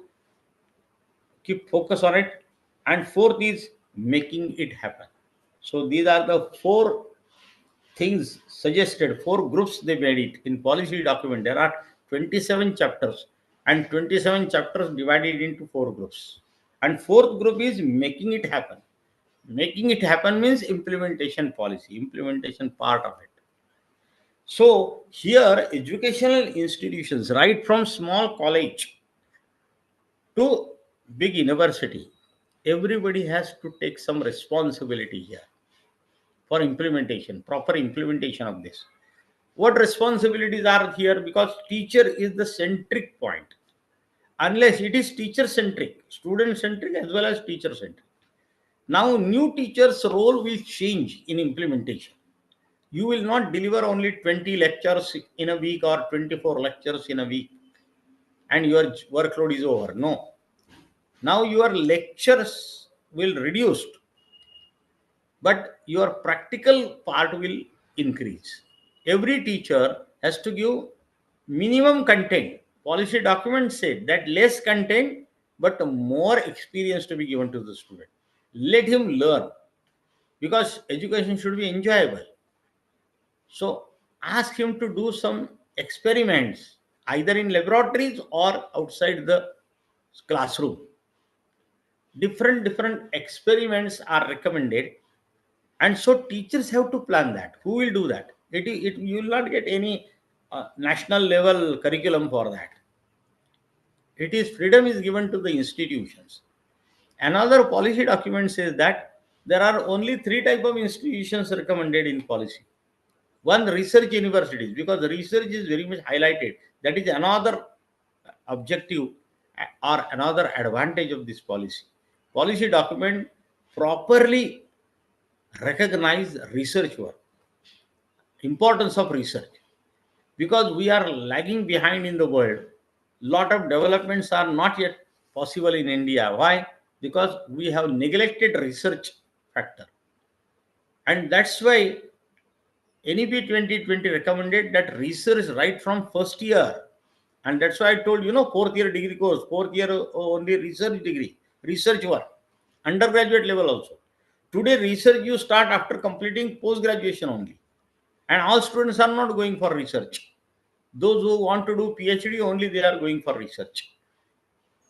keep focus on it. And fourth is making it happen. So these are the four things suggested, four groups they made it in policy document. There are 27 chapters, and 27 chapters divided into four groups. And fourth group is making it happen. Making it happen means implementation policy, implementation part of it. So here educational institutions, right from small college to big university, everybody has to take some responsibility here for implementation, proper implementation of this. What responsibilities are here? Because teacher is the centric point. Unless it is teacher centric, student centric as well as teacher centric. Now new teacher's role will change in implementation. You will not deliver only 20 lectures in a week or 24 lectures in a week and your workload is over. No. Now your lectures will reduce, but your practical part will increase. Every teacher has to give minimum content. Policy document said that less content but more experience to be given to the student. Let him learn, because education should be enjoyable. So ask him to do some experiments either in laboratories or outside the classroom. Different experiments are recommended, and so teachers have to plan that. Who will do that? You will not get any national level curriculum for that. It is freedom is given to the institutions. Another policy document says that there are only three type of institutions recommended in policy. One, research universities, because the research is very much highlighted. That is another objective or another advantage of this policy. Policy document properly recognize research work, importance of research, because we are lagging behind in the world. Lot of developments are not yet possible in India. Why? Because we have neglected research factor. And that's why NEP 2020 recommended that research right from first year. And that's why I told fourth year degree course, fourth year only research degree, research work, undergraduate level also. Today research you start after completing post graduation only, and all students are not going for research. Those who want to do PhD only, they are going for research.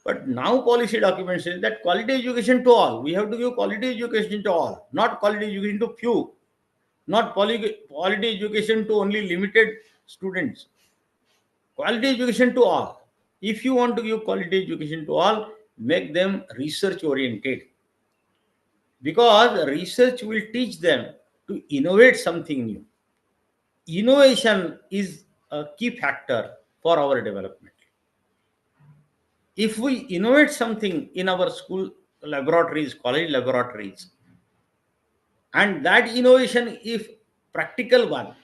But now policy document says that quality education to all. We have to give quality education to all, not quality education to few, not quality education to only limited students. Quality education to all. If you want to give quality education to all, make them research oriented, because research will teach them to innovate something new. innovation is a key factor for our development. If we innovate something in our school laboratories, college laboratories, and that innovation if practical one,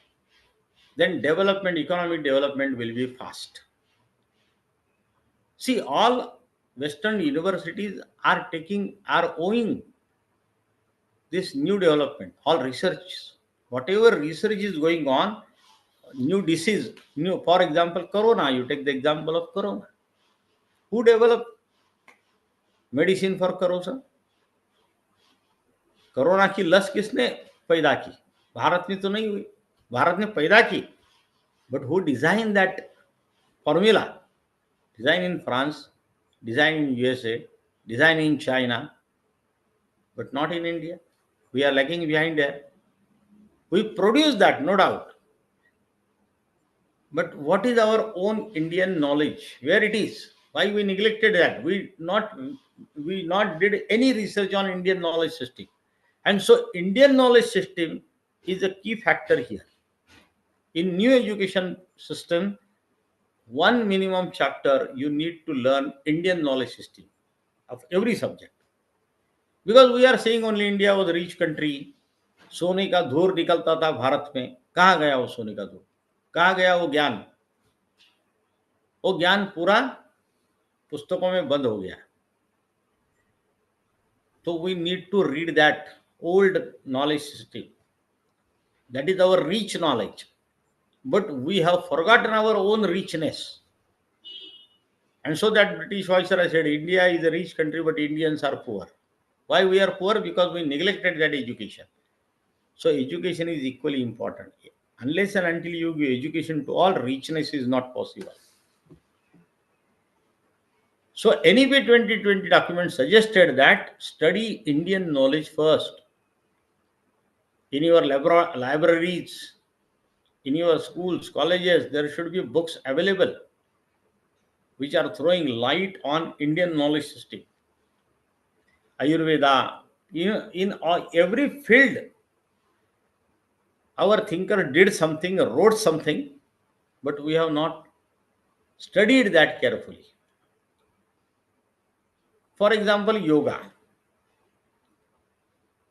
then development, economic development will be fast. See, all Western universities are owing this new development, all research. Whatever research is going on, new disease, for example, corona, you take the example of corona. Who developed medicine for corona? Corona की लस किसने पैदा की? भारत में तो नहीं हुई, भारत ने पैदा की, but who design that formula? Design in France, design in USA, design in China, but not in India. We are lagging behind there. We produce that, no doubt. But what is our own Indian knowledge? Where it is? Why we neglected that? We not did any research on Indian knowledge system. And so Indian knowledge system is a key factor here. In new education system, one minimum chapter you need to learn Indian knowledge system of every subject. Because we are saying only India was a rich country, सोने का धूर निकलता था भारत में, कहाँ गया वो सोने का धूर? कहाँ गया वो ज्ञान? वो ज्ञान पूरा पुस्तकों में बंद हो गया. So we need to read that old knowledge system. That is our rich knowledge. But we have forgotten our own richness. And so that British Viceroy said, India is a rich country, but Indians are poor. Why we are poor? Because we neglected that education. So education is equally important. Unless and until you give education to all, richness is not possible. So NEP 2020 document suggested that study Indian knowledge first. In your libraries, in your schools, colleges, there should be books available which are throwing light on Indian knowledge system. Ayurveda, in every field, our thinker did something, wrote something, but we have not studied that carefully. For example, yoga.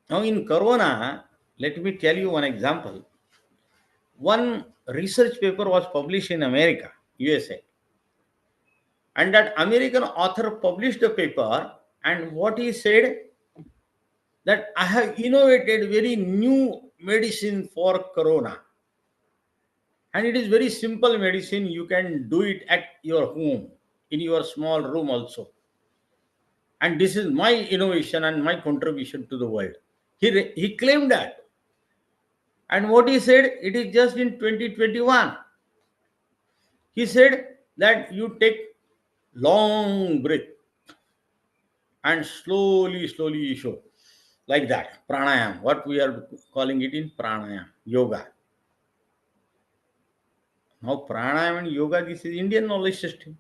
Now in Corona, let me tell you one example. One research paper was published in America, USA. And that American author published a paper, and what he said, that I have innovated very new medicine for Corona. And it is very simple medicine. You can do it at your home, in your small room also. And this is my innovation and my contribution to the world. He claimed that. And what he said, it is just in 2021. He said that you take long breath and slowly you show. Like that, pranayam, what we are calling it in pranayam, yoga. Now pranayam and yoga, this is Indian knowledge system.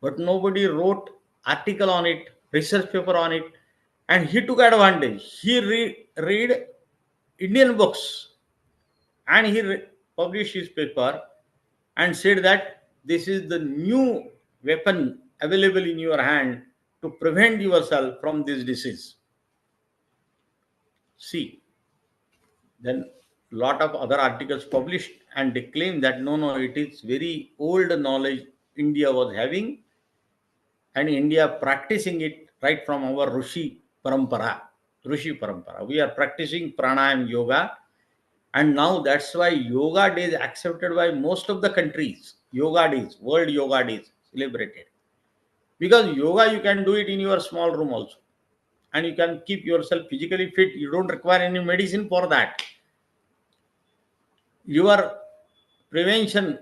But nobody wrote article on it, research paper on it, and he took advantage. He read Indian books and he published his paper and said that this is the new weapon available in your hand to prevent yourself from this disease. See, then lot of other articles published and they claim that no, it is very old knowledge India was having and India practicing it right from our Rishi Parampara. We are practicing pranayam yoga, and now that's why yoga day is accepted by most of the countries. Yoga days, World Yoga Days celebrated. Because yoga you can do it in your small room also. And you can keep yourself physically fit. You don't require any medicine for that. Your prevention,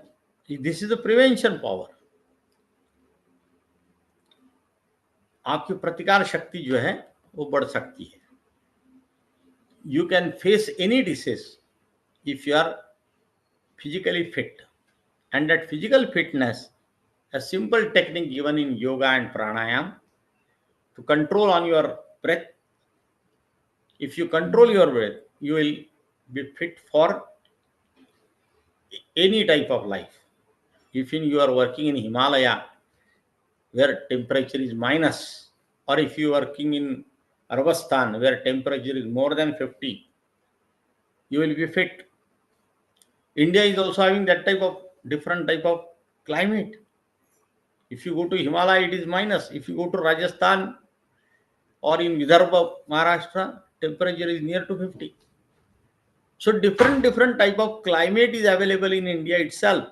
this is the prevention power. आपकी प्रतिकार शक्ति जो है वो बढ़ सकती है. You can face any disease if you are physically fit. And that physical fitness, a simple technique given in yoga and pranayam to control on your breath. If you control your breath, you will be fit for any type of life. If you are working in Himalaya, where temperature is minus, or if you are working in Arabistan, where temperature is more than 50, you will be fit. India is also having that type of different type of climate. If you go to Himalaya, it is minus. If you go to Rajasthan or in Vidarbha, Maharashtra, temperature is near to 50. So different type of climate is available in India itself.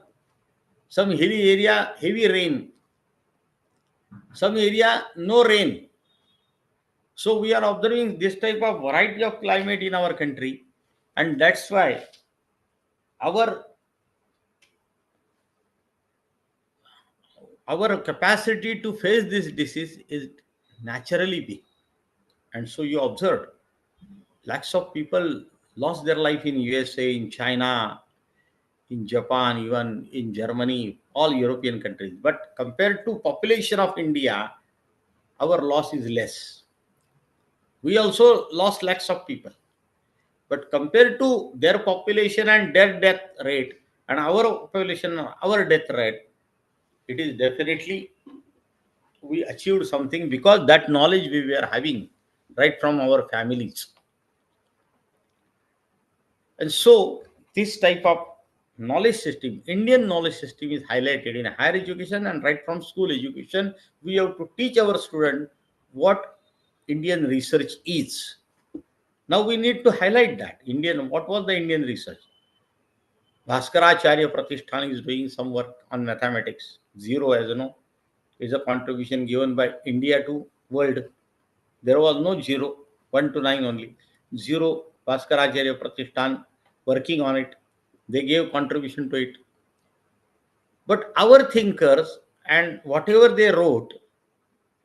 Some hilly area, heavy rain. Some area, no rain. So we are observing this type of variety of climate in our country, and that's why our our capacity to face this disease is naturally big. And so you observe lakhs of people lost their life in USA, in China, in Japan, even in Germany, all European countries. But compared to population of India, our loss is less. We also lost lakhs of people. But compared to their population and their death rate and our population, our death rate, it is definitely we achieved something because that knowledge we were having right from our families. And so this type of knowledge system, Indian knowledge system, is highlighted in higher education, and right from school education, we have to teach our student what Indian research is. Now we need to highlight that what was the Indian research? Bhaskaracharya Pratishthan is doing some work on mathematics. Zero, as you know, is a contribution given by India to world. There was no zero, 1 to 9 only. Zero, Bhaskaracharya Pratishthan working on it. They gave contribution to it. But our thinkers and whatever they wrote,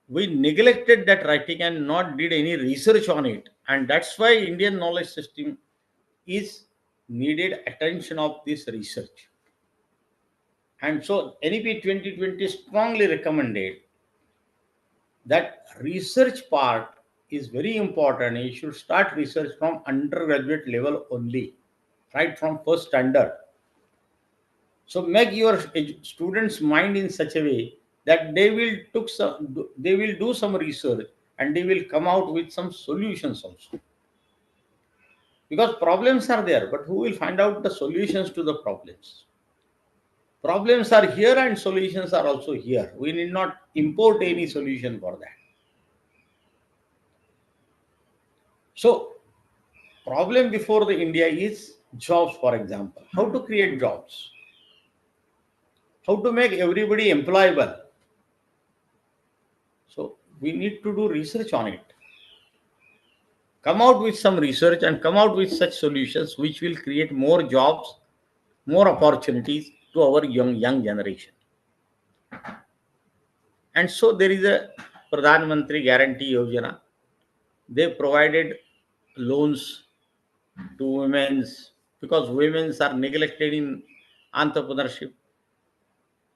we neglected that writing and not did any research on it. And that's why Indian knowledge system is needed attention of this research. And so NEP 2020 strongly recommended that research part is very important. You should start research from undergraduate level only, right from first standard. So make your students' mind in such a way that they will do some research and they will come out with some solutions also. Because problems are there, but who will find out the solutions to the problems? Problems are here and solutions are also here. We need not import any solution for that. So, problem before the India is jobs, for example. How to create jobs? How to make everybody employable? So, we need to do research on it. Come out with some research and come out with such solutions which will create more jobs, more opportunities to our young generation. And so there is a Pradhan Mantri Guarantee Yojana. They provided loans to women's because women's are neglected in entrepreneurship.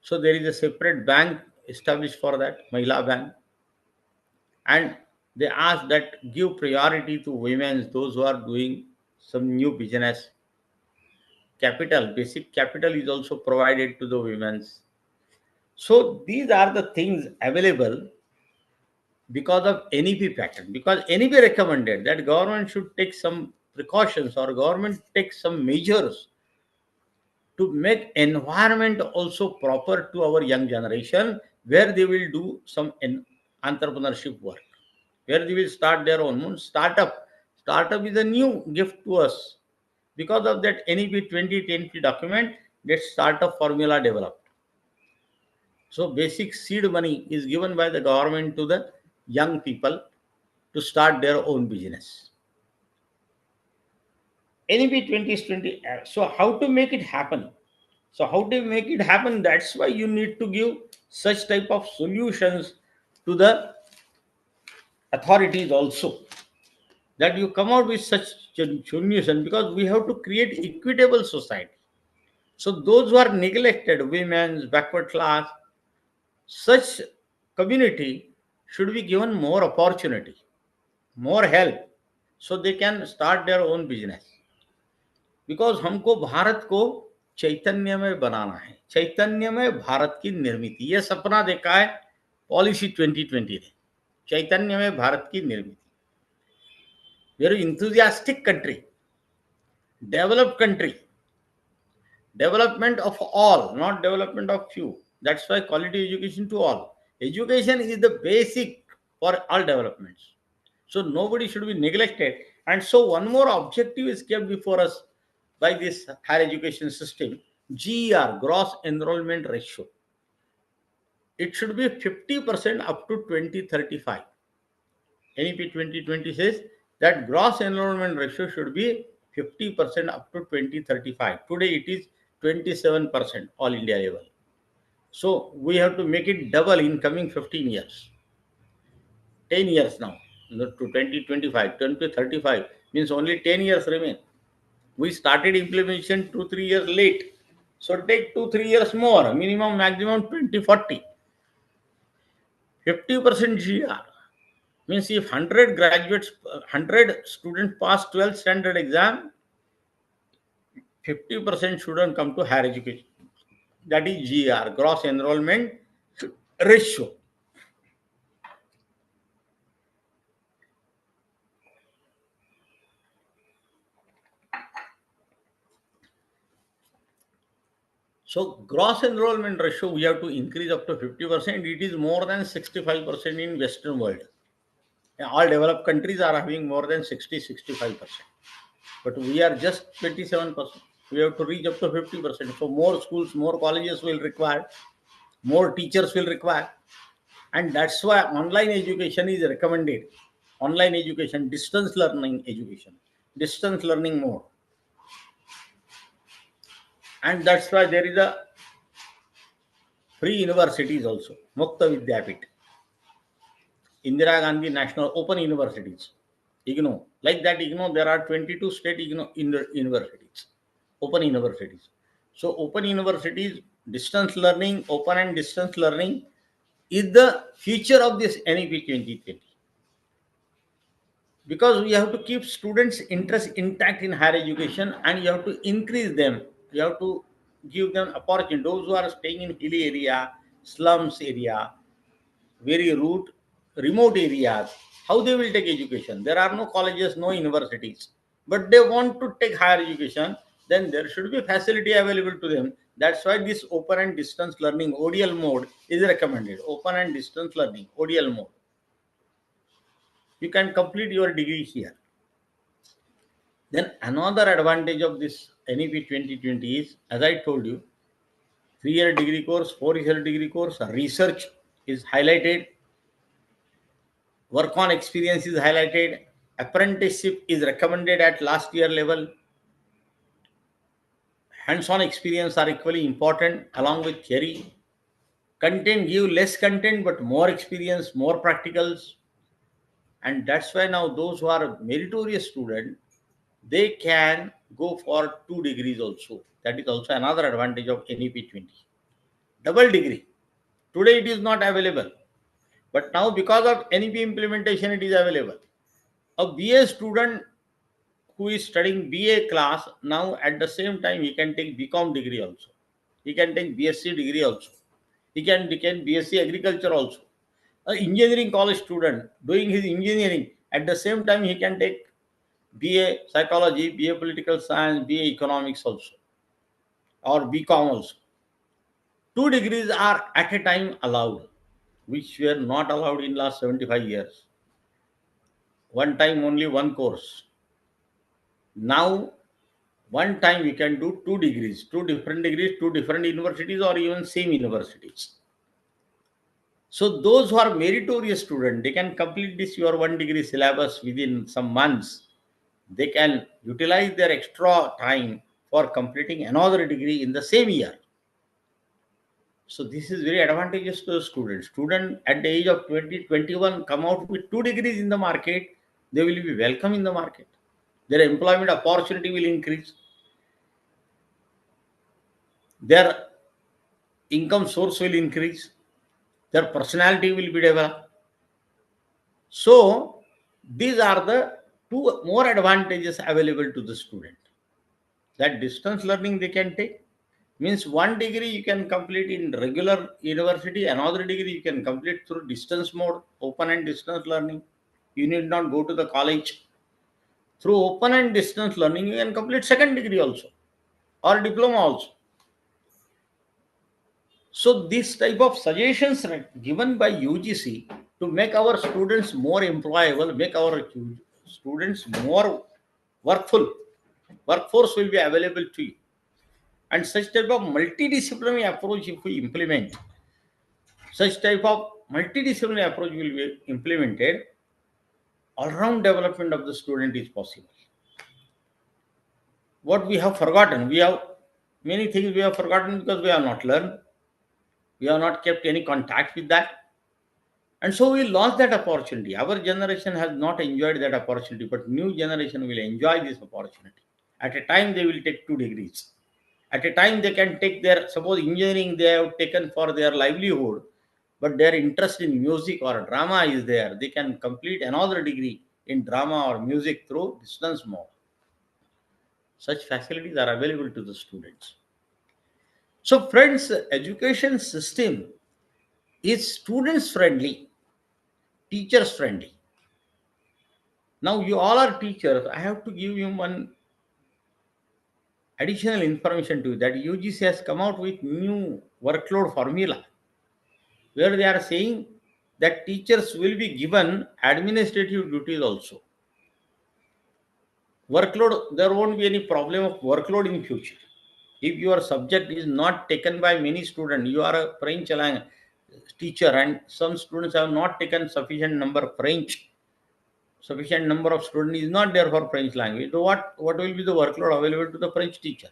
So there is a separate bank established for that, Mahila Bank. And they ask that give priority to women, those who are doing some new business. Capital, basic capital is also provided to the women's. So these are the things available because of NEP pattern. Because NEP recommended that government should take some precautions or government take some measures to make environment also proper to our young generation, where they will do some entrepreneurship work, where they will start their own startup. Startup is a new gift to us. Because of that NEP 2020 document, that startup formula developed. So basic seed money is given by the government to the young people to start their own business. NEP 2020. So how to make it happen? So how to make it happen? That's why you need to give such type of solutions to the authorities also. That you come out with such solution because we have to create equitable society. So those who are neglected, women, backward class, such community should be given more opportunity, more help, so they can start their own business. Because हमको भारत को चैतन्यमय बनाना है, चैतन्यमय भारत की निर्मित, ये सपना देखा है policy 2020 ने, चैतन्यमय भारत की निर्मित, very enthusiastic country, developed country, development of all, not development of few. That's why quality education to all. Education is the basic for all developments. So nobody should be neglected. And so one more objective is kept before us by this higher education system, GER, gross enrollment ratio. It should be 50% up to 2035. NEP 2020 says that gross enrollment ratio should be 50% up to 2035. Today it is 27% all India level. So we have to make it double in coming 15 years. 10 years now to 2025, 2035 means only 10 years remain. We started implementation 2-3 years late. So take 2-3 years more, minimum maximum 2040. 50% GR. Means if 100 graduates, 100 students pass 12th standard exam, 50% students come to higher education. That is GR, gross enrollment ratio. So gross enrollment ratio we have to increase up to 50%. It is more than 65% in Western world. All developed countries are having more than 60-65%. But we are just 27%. We have to reach up to 50%. So more schools, more colleges will require, more teachers will require. And that's why online education is recommended. Online education, distance learning education, distance learning mode. And that's why there is a free universities also, Mukta Vidyapit, Indira Gandhi National Open Universities, IGNO. Like that IGNO, there are 22 state IGNO universities, open universities. So open universities, distance learning, open and distance learning is the future of this NEP 2020. Because we have to keep students' interest intact in higher education and you have to increase them. You have to give them opportunity. Those who are staying in hilly area, slums area, very remote areas, how they will take education? There are no colleges, no universities, but they want to take higher education, then there should be facility available to them. That's why this open and distance learning, ODL mode, is recommended. Open and distance learning, ODL mode. You can complete your degree here. Then another advantage of this NEP 2020 is, as I told you, 3-year degree course, 4-year degree course, research is highlighted, work on experience is highlighted, apprenticeship is recommended at last year level, hands-on experience are equally important along with theory. Content give less content but more experience, more practicals, and that's why now those who are meritorious student, they can go for 2 degrees also. That is also another advantage of NEP 20. Double degree. Today it is not available, but now because of NEP implementation it is available. A BA student who is studying BA class, now at the same time he can take BCom degree also. He can take BSc degree also. He can BSc agriculture also. An engineering college student doing his engineering, at the same time he can take BA psychology, BA political science, BA economics also, or BCom also. 2 degrees are at a time allowed, which were not allowed in last 75 years. One time only one course. Now, one time you can do 2 degrees, 2 different degrees, 2 different universities, or even same universities. So those who are meritorious students, they can complete this your 1 degree syllabus within some months. They can utilize their extra time for completing another degree in the same year. So this is very advantageous to the student. Student at the age of 20, 21 come out with 2 degrees in the market, they will be welcome in the market. Their employment opportunity will increase. Their income source will increase. Their personality will be developed. So these are the 2 more advantages available to the student. That distance learning they can take, Means one degree you can complete in regular university, another degree you can complete through distance mode, open and distance learning. You need not go to the college. Through open and distance learning, you can complete second degree also or diploma also. So this type of suggestions given by UGC to make our students more employable, make our students more workful, workforce will be available to you. And such type of multidisciplinary approach, if we implement, such type of multidisciplinary approach will be implemented, all-round development of the student is possible. What we have forgotten, we have many things we have forgotten because we have not learned, we have not kept any contact with that, and so we lost that opportunity. Our generation has not enjoyed that opportunity, but new generation will enjoy this opportunity. At a time they will take 2 degrees. At a time they can take their, suppose engineering they have taken for their livelihood, but their interest in music or drama is there, they can complete another degree in drama or music through distance mode. Such facilities are available to the students. So friends, education system is students friendly, teachers friendly. Now you all are teachers. I have to give you one additional information to you, that UGC has come out with new workload formula where they are saying that teachers will be given administrative duties also. Workload, there won't be any problem of workload in future. If your subject is not taken by many students, you are a French language teacher and some students have not taken sufficient number of French, sufficient number of students is not there for French language. So what will be the workload available to the French teacher?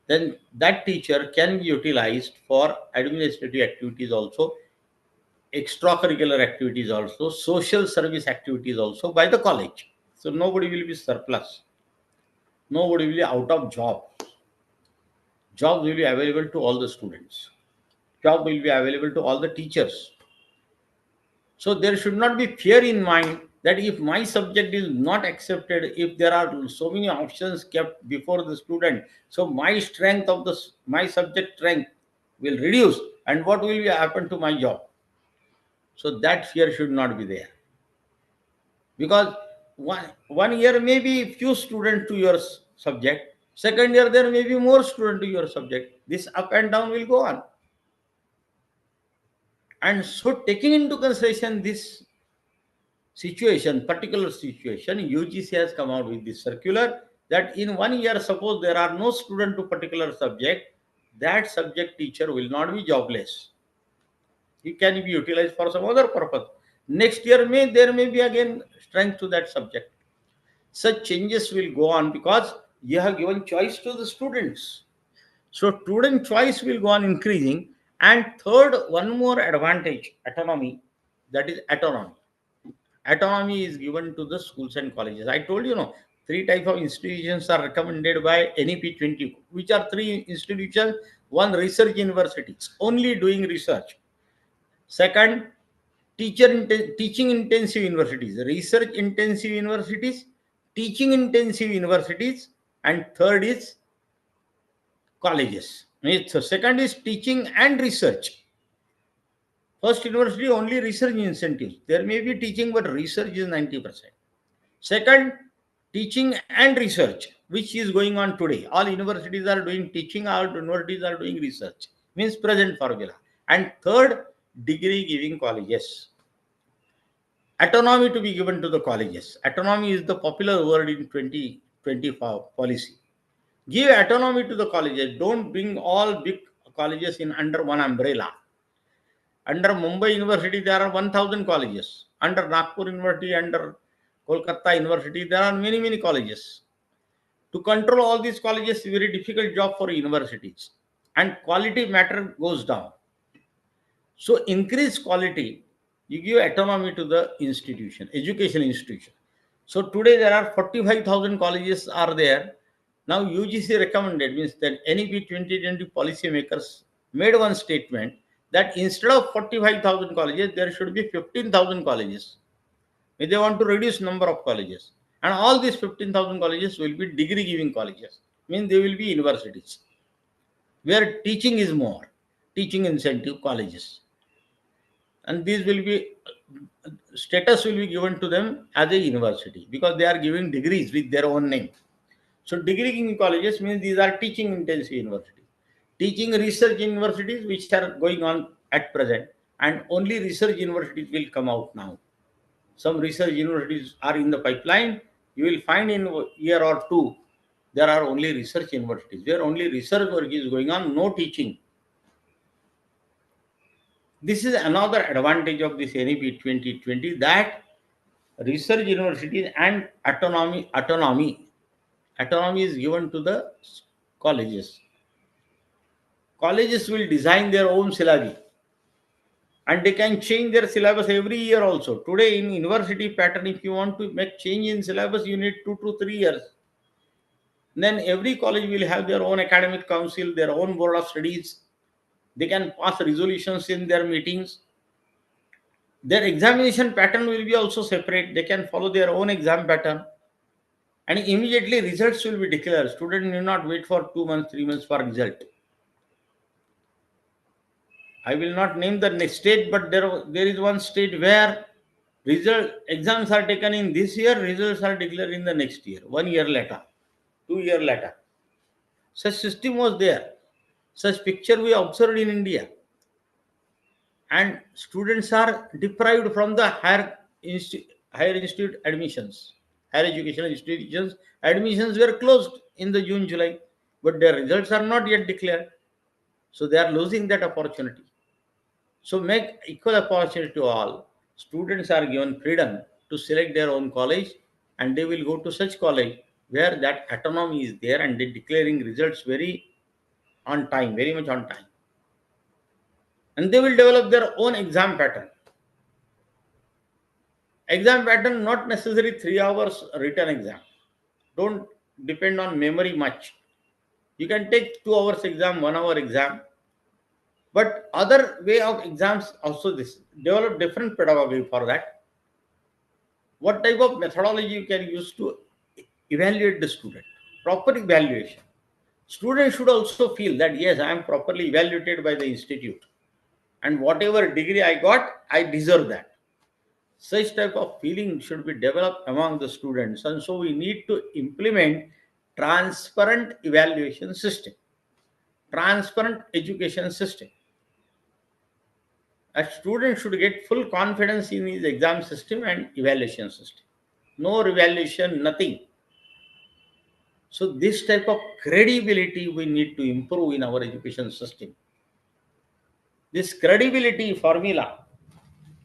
Then that teacher can be utilized for administrative activities also, extracurricular activities also, social service activities also by the college. So nobody will be surplus. Nobody will be out of job. Job will be available to all the students. Job will be available to all the teachers. So there should not be fear in mind that if my subject is not accepted, if there are so many options kept before the student, so my strength of my subject strength will reduce, and what will happen to my job? So that fear should not be there, because one year may be few students to your subject, second year there may be more student to your subject. This up and down will go on, and so taking into consideration this particular situation, UGC has come out with this circular that in 1 year, suppose there are no student to particular subject, that subject teacher will not be jobless. He can be utilized for some other purpose. Next year, there may be again strength to that subject. Such changes will go on because you have given choice to the students. So student choice will go on increasing. And third, one more advantage, autonomy, that is autonomy. Autonomy is given to the schools and colleges. I told you, three type of institutions are recommended by NEP-20, which are three institutions. One, research universities, only doing research. Second, teaching intensive universities, research intensive universities, teaching intensive universities, and third is colleges. So second is teaching and research. First university only research incentives. There may be teaching, but research is 90%. Second, teaching and research, which is going on today. All universities are doing teaching, all universities are doing research. Means present formula. And third, degree giving colleges. Autonomy to be given to the colleges. Autonomy is the popular word in 2024 policy. Give autonomy to the colleges. Don't bring all big colleges in under one umbrella. Under Mumbai University, there are 1,000 colleges. Under Nagpur University, under Kolkata University, there are many, many colleges. To control all these colleges is a very difficult job for universities. And quality matter goes down. So increase quality, you give autonomy to the institution, education institution. So today there are 45,000 colleges are there. Now UGC recommended, means that NEP 2020 policymakers made one statement that instead of 45,000 colleges, there should be 15,000 colleges. If they want to reduce number of colleges. And all these 15,000 colleges will be degree giving colleges, means they will be universities. where teaching is more, teaching incentive colleges. And these will be, status will be given to them as a university because they are giving degrees with their own name. So degree colleges means these are teaching intensive universities. Teaching research universities which are going on at present, and only research universities will come out now. Some research universities are in the pipeline. You will find in a year or two, there are only research universities where only research work is going on, no teaching. This is another advantage of this NEP 2020, that research universities and autonomy is given to the colleges. Colleges will design their own syllabi, and they can change their syllabus every year also. Today in university pattern, if you want to make change in syllabus, you need 2 to 3 years. Then every college will have their own academic council, their own board of studies. They can pass resolutions in their meetings. Their examination pattern will be also separate. They can follow their own exam pattern, and immediately results will be declared. Student need not wait for 2 months, 3 months for result. I will not name the next state, but there is one state where exams are taken in this year, results are declared in the next year, 1 year later, 2 year later. Such system was there. Such picture we observed in India. And students are deprived from the higher institute admissions. Higher educational institutions admissions were closed in the June, July, but their results are not yet declared. So they are losing that opportunity. So make equal opportunity to all. Students are given freedom to select their own college, and they will go to such college where that autonomy is there, and they declaring results very on time, very much on time. And they will develop their own exam pattern. Exam pattern not necessary 3 hours written exam. Don't depend on memory much. You can take 2 hours exam, 1 hour exam. But other way of exams also, this develop different pedagogy for that. What type of methodology you can use to evaluate the student? Proper evaluation. Student should also feel that yes, I am properly evaluated by the institute, and whatever degree I got, I deserve that. Such type of feeling should be developed among the students, and so we need to implement transparent evaluation system, transparent education system. A student should get full confidence in his exam system and evaluation system. No revaluation, nothing. So this type of credibility we need to improve in our education system. This credibility formula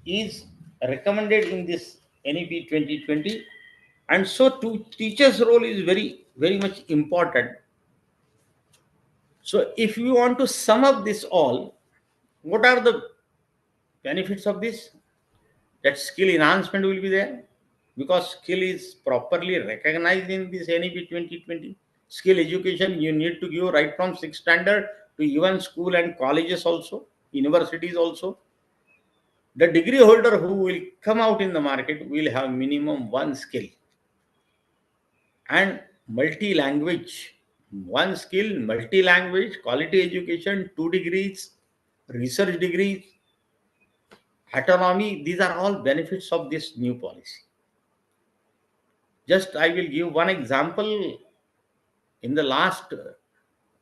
is recommended in this NEP 2020, and so to teachers' role is very, very much important. So if you want to sum up this all, what are the benefits of this? That skill enhancement will be there, because skill is properly recognized in this NEP 2020. Skill education you need to give right from 6th standard to even school and colleges also, universities also. The degree holder who will come out in the market will have minimum one skill, and multi-language. One skill, multi-language, quality education, 2 degrees, research degrees, autonomy. These are all benefits of this new policy. Just I will give one example. In the last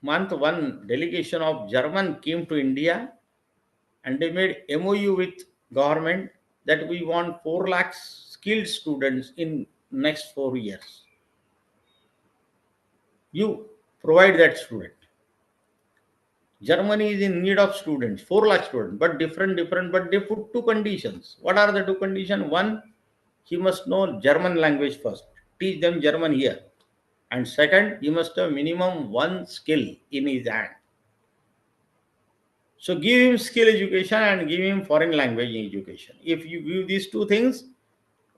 month, one delegation of German came to India, and they made MOU with government that we want 4 lakhs skilled students in next 4 years. You provide that student. Germany is in need of students, 4 lakh students, but different, but they put 2 conditions. What are the 2 conditions? One, he must know German language first. Teach them German here. And second, he must have minimum one skill in his hand. So give him skill education and give him foreign language education. If you give these 2 things,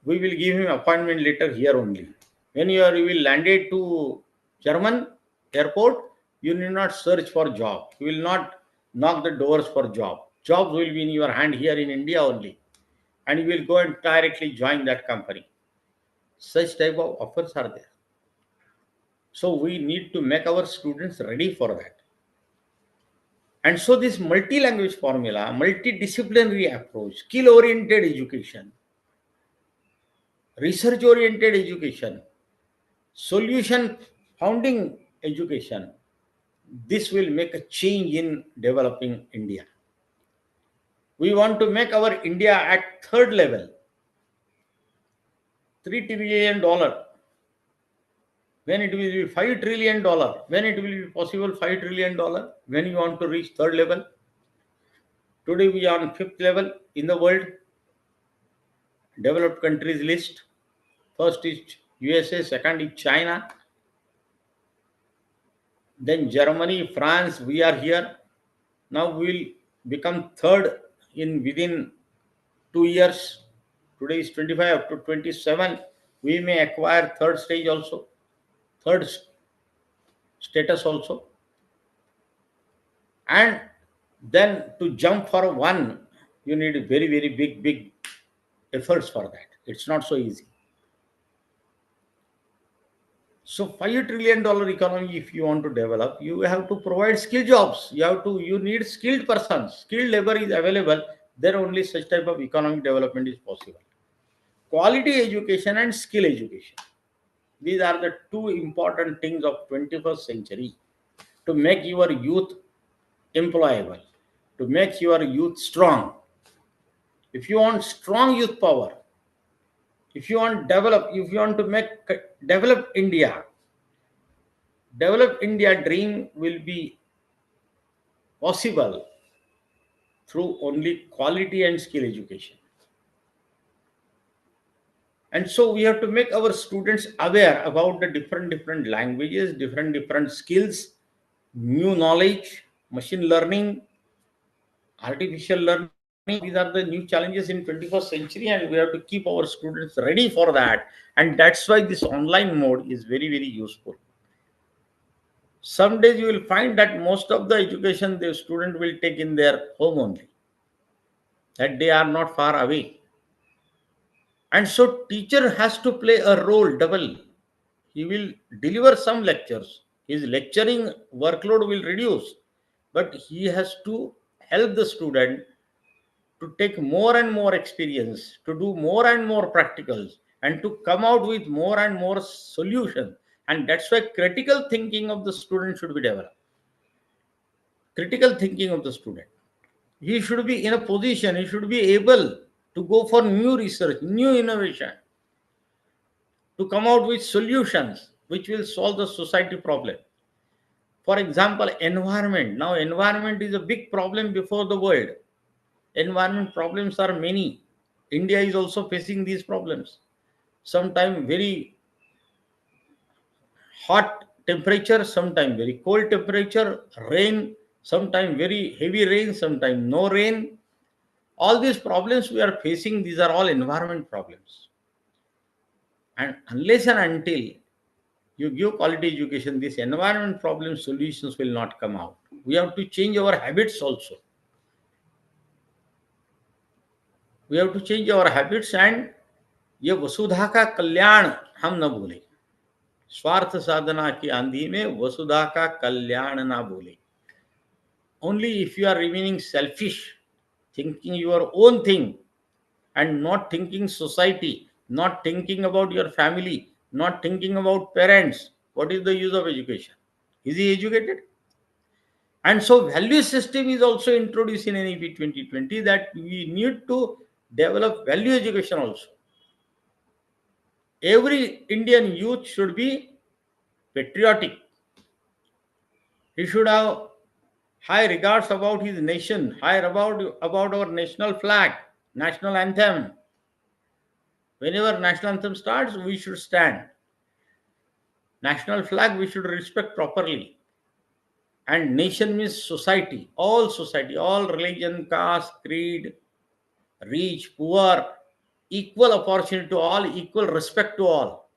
we will give him appointment letter here only. When you will landed to German airport, you need not search for job. You will not knock the doors for job. Jobs will be in your hand here in India only, and you will go and directly join that company. Such type of offers are there. So we need to make our students ready for that. And so this multi-language formula, multidisciplinary approach, skill-oriented education, research-oriented education, solution founding education, this will make a change in developing India. We want to make our India at third level, $3 trillion. When it will be $5 trillion, when it will be possible $5 trillion, when you want to reach third level. Today we are on fifth level in the world, developed countries list. First is USA, second is China, then Germany, France, we are here. Now we will become third in within 2 years. Today is 25, up to 27. We may acquire third stage also, third status also. And then to jump for one, you need very, very big efforts for that. It's not so easy. So $5 trillion economy, if you want to develop, you have to provide skill jobs. You need skilled persons. Skilled labor is available. Then only such type of economic development is possible. Quality education and skill education. These are the two important things of 21st century to make your youth employable, to make your youth strong. If you want strong youth power, if you want to make develop India dream will be possible through only quality and skill education. And so we have to make our students aware about the different languages, different skills, new knowledge, machine learning, artificial learning. These are the new challenges in 21st century, and we have to keep our students ready for that. And that's why this online mode is very, very useful. Some days you will find that most of the education the student will take in their home only, that they are not far away. And so teacher has to play a role double. He will deliver some lectures. His lecturing workload will reduce, but he has to help the student to take more and more experience, to do more and more practicals, and to come out with more and more solutions. And that's why critical thinking of the student should be developed. Critical thinking of the student. He should be in a position, he should be able to go for new research, new innovation, to come out with solutions which will solve the society problem. For example, environment. Now, environment is a big problem before the world. Environment problems are many. India is also facing these problems. Sometimes very hot temperature, sometimes very cold temperature, rain, sometimes very heavy rain, sometimes no rain. All these problems we are facing, these are all environment problems. And unless and until you give quality education, this environment problem solutions will not come out. We have to change our habits also. We have to change our habits, and ये वसुधा का कल्याण हम न भूलें. स्वार्थ साधना की आंधी में वसुधा का कल्याण ना भूलें. Only if you are remaining selfish, thinking your own thing, and not thinking society, not thinking about your family, not thinking about parents, what is the use of education? Is he educated? And so value system is also introduced in NEP 2020, that we need to develop value education also. Every Indian youth should be patriotic. He should have high regards about his nation, high about our national flag, national anthem. Whenever national anthem starts, we should stand. National flag we should respect properly. And nation means society, all religion, caste, creed, rich, poor, equal opportunity to all, equal respect to all.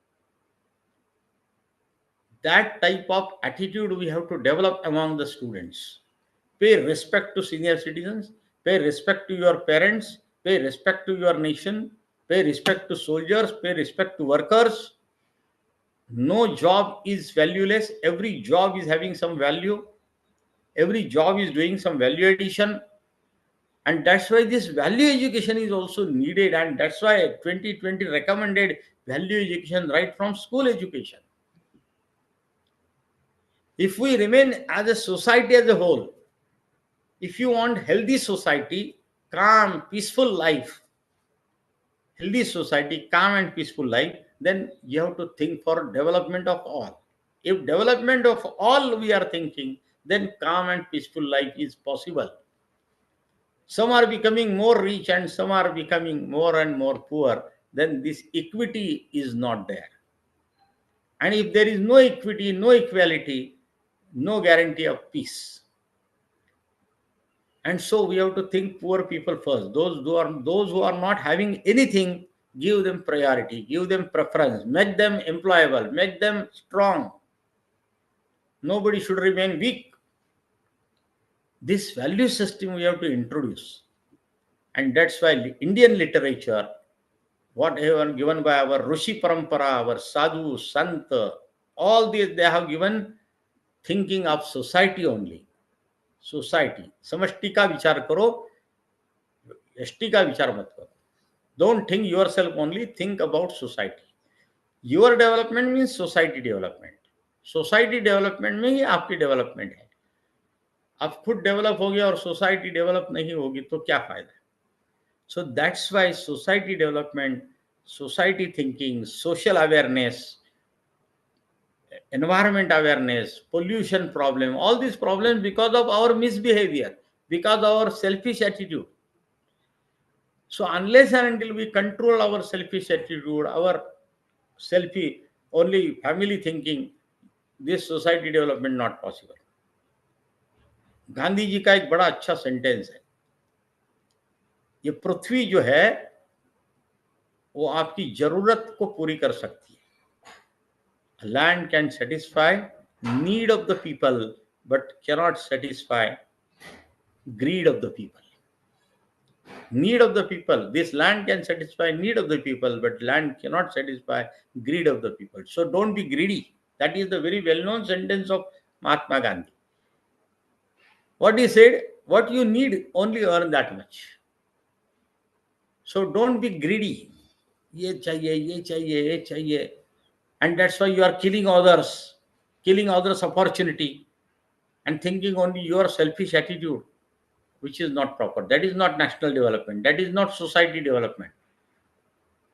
That type of attitude we have to develop among the students. Pay respect to senior citizens, pay respect to your parents, pay respect to your nation, pay respect to soldiers, pay respect to workers. No job is valueless. Every job is having some value. Every job is doing some value addition, and that's why this value education is also needed, and that's why 2020 recommended value education right from school education. If we remain as a society as a whole, if you want healthy society, calm, peaceful life, healthy society, calm and peaceful life, then you have to think for development of all. If development of all we are thinking, then calm and peaceful life is possible. Some are becoming more rich and some are becoming more and more poor, then this equity is not there. And if there is no equity, no equality, no guarantee of peace. And so we have to think poor people first. Those who are not having anything, give them priority, give them preference, make them employable, make them strong. Nobody should remain weak. This value system we have to introduce. And that's why Indian literature, whatever given by our Rishi Parampara, our Sadhu, Sant, all these they have given thinking of society only. Society. समष्टि का विचार करो, यष्टि का विचार मत करो. Don't think yourself only, think about society. Your development means society development. Society development में ही आपकी development है. आप खुद डेवलप हो गया और सोसाइटी डेवलप नहीं होगी तो क्या फायदा. So that's why society development, society thinking, social awareness, environment awareness, pollution problem, all these problems because of our misbehavior, because of our selfish attitude. So unless and until we control our selfish attitude, our selfie only family thinking, this society development not possible. Gandhi ji का एक बड़ा अच्छा sentence है, ये पृथ्वी जो है वो आपकी जरूरत को पूरी कर सकती है. Land can satisfy need of the people but cannot satisfy greed of the people. Need of the people, this land can satisfy need of the people, but land cannot satisfy greed of the people. So don't be greedy. That is the very well-known sentence of Mahatma Gandhi. What he said, what you need, only earn that much. So don't be greedy. Ye chahiye, ye chahiye, ye chahiye. And that's why you are killing others' opportunity, and thinking only your selfish attitude, which is not proper. That is not national development. That is not society development.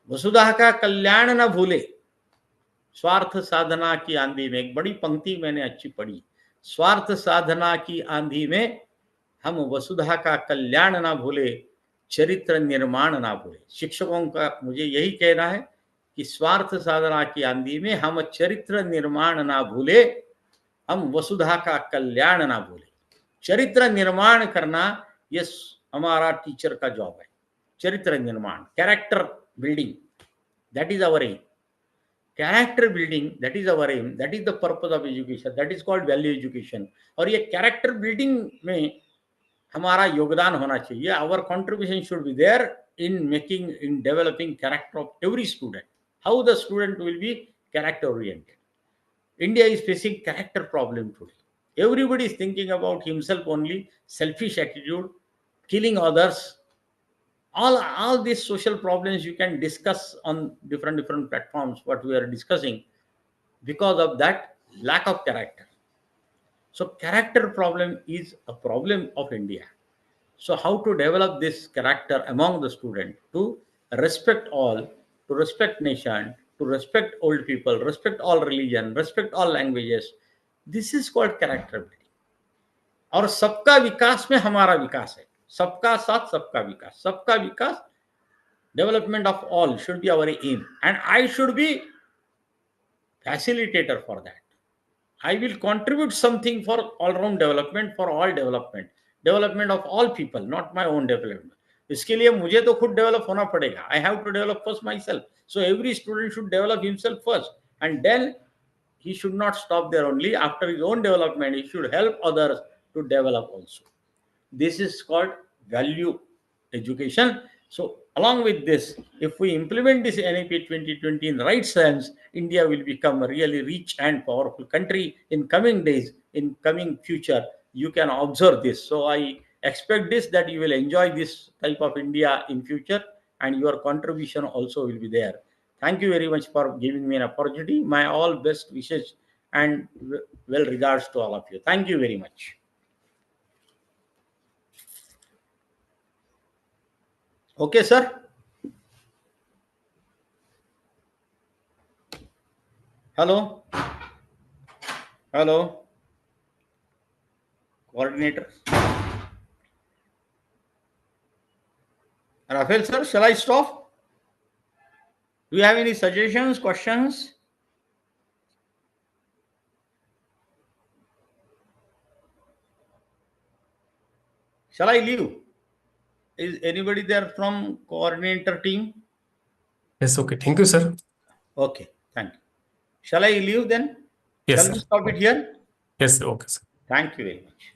वसुधा का कल्याण न भूले, स्वार्थ साधना की आंधी में. एक बड़ी पंक्ति मैंने अच्छी पढ़ी, स्वार्थ साधना की आंधी में हम वसुधा का कल्याण ना भूले, चरित्र निर्माण ना भूले. शिक्षकों का मुझे यही कहना है कि स्वार्थ साधना की आंधी में हम चरित्र निर्माण ना भूले, हम वसुधा का कल्याण ना भूले. चरित्र निर्माण करना ये हमारा टीचर का जॉब है. चरित्र निर्माण, character building, that is our aim. Character building, that is our aim, that is the purpose of education, that is called value education. और ये कैरेक्टर बिल्डिंग में हमारा योगदान होना चाहिए. Our contribution should be there in making, in developing character of every student. How the student will be character oriented. India is facing character problem today. Everybody is thinking about himself only, selfish attitude, killing others. All these social problems you can discuss on different platforms, what we are discussing, because of that lack of character. So character problem is a problem of India. So how to develop this character among the student to respect all, to respect nation, to respect old people, respect all religion, respect all languages. This is called character building. और सबका विकास में हमारा विकास है. सबका साथ सबका विकास, सबका विकास, development of all should be our aim, and I should be facilitator for that. I will contribute something for all round development, for all development of all people, not my own development. इसके लिए मुझे तो खुद develop होना पड़ेगा. I have to develop first myself. So every student should develop himself first, and then he should not stop there only. After his own development, he should help others to develop also. This is called value education. So along with this, if we implement this NEP 2020 in the right sense, India will become a really rich and powerful country in coming days, in coming future. you can observe this. So I expect this, that you will enjoy this type of India in future, and your contribution also will be there. Thank you very much for giving me an opportunity. My all best wishes and well regards to all of you. Thank you very much. Okay, sir. Hello. Hello. Coordinator. Rafael, sir, shall I stop? Do you have any suggestions, questions? Shall I leave? Is anybody there from coordinator team? Yes, okay. Thank you, sir. Okay, thank you. Shall I leave then? Yes, Shall we sir. stop it here? Yes, okay, sir. Thank you very much.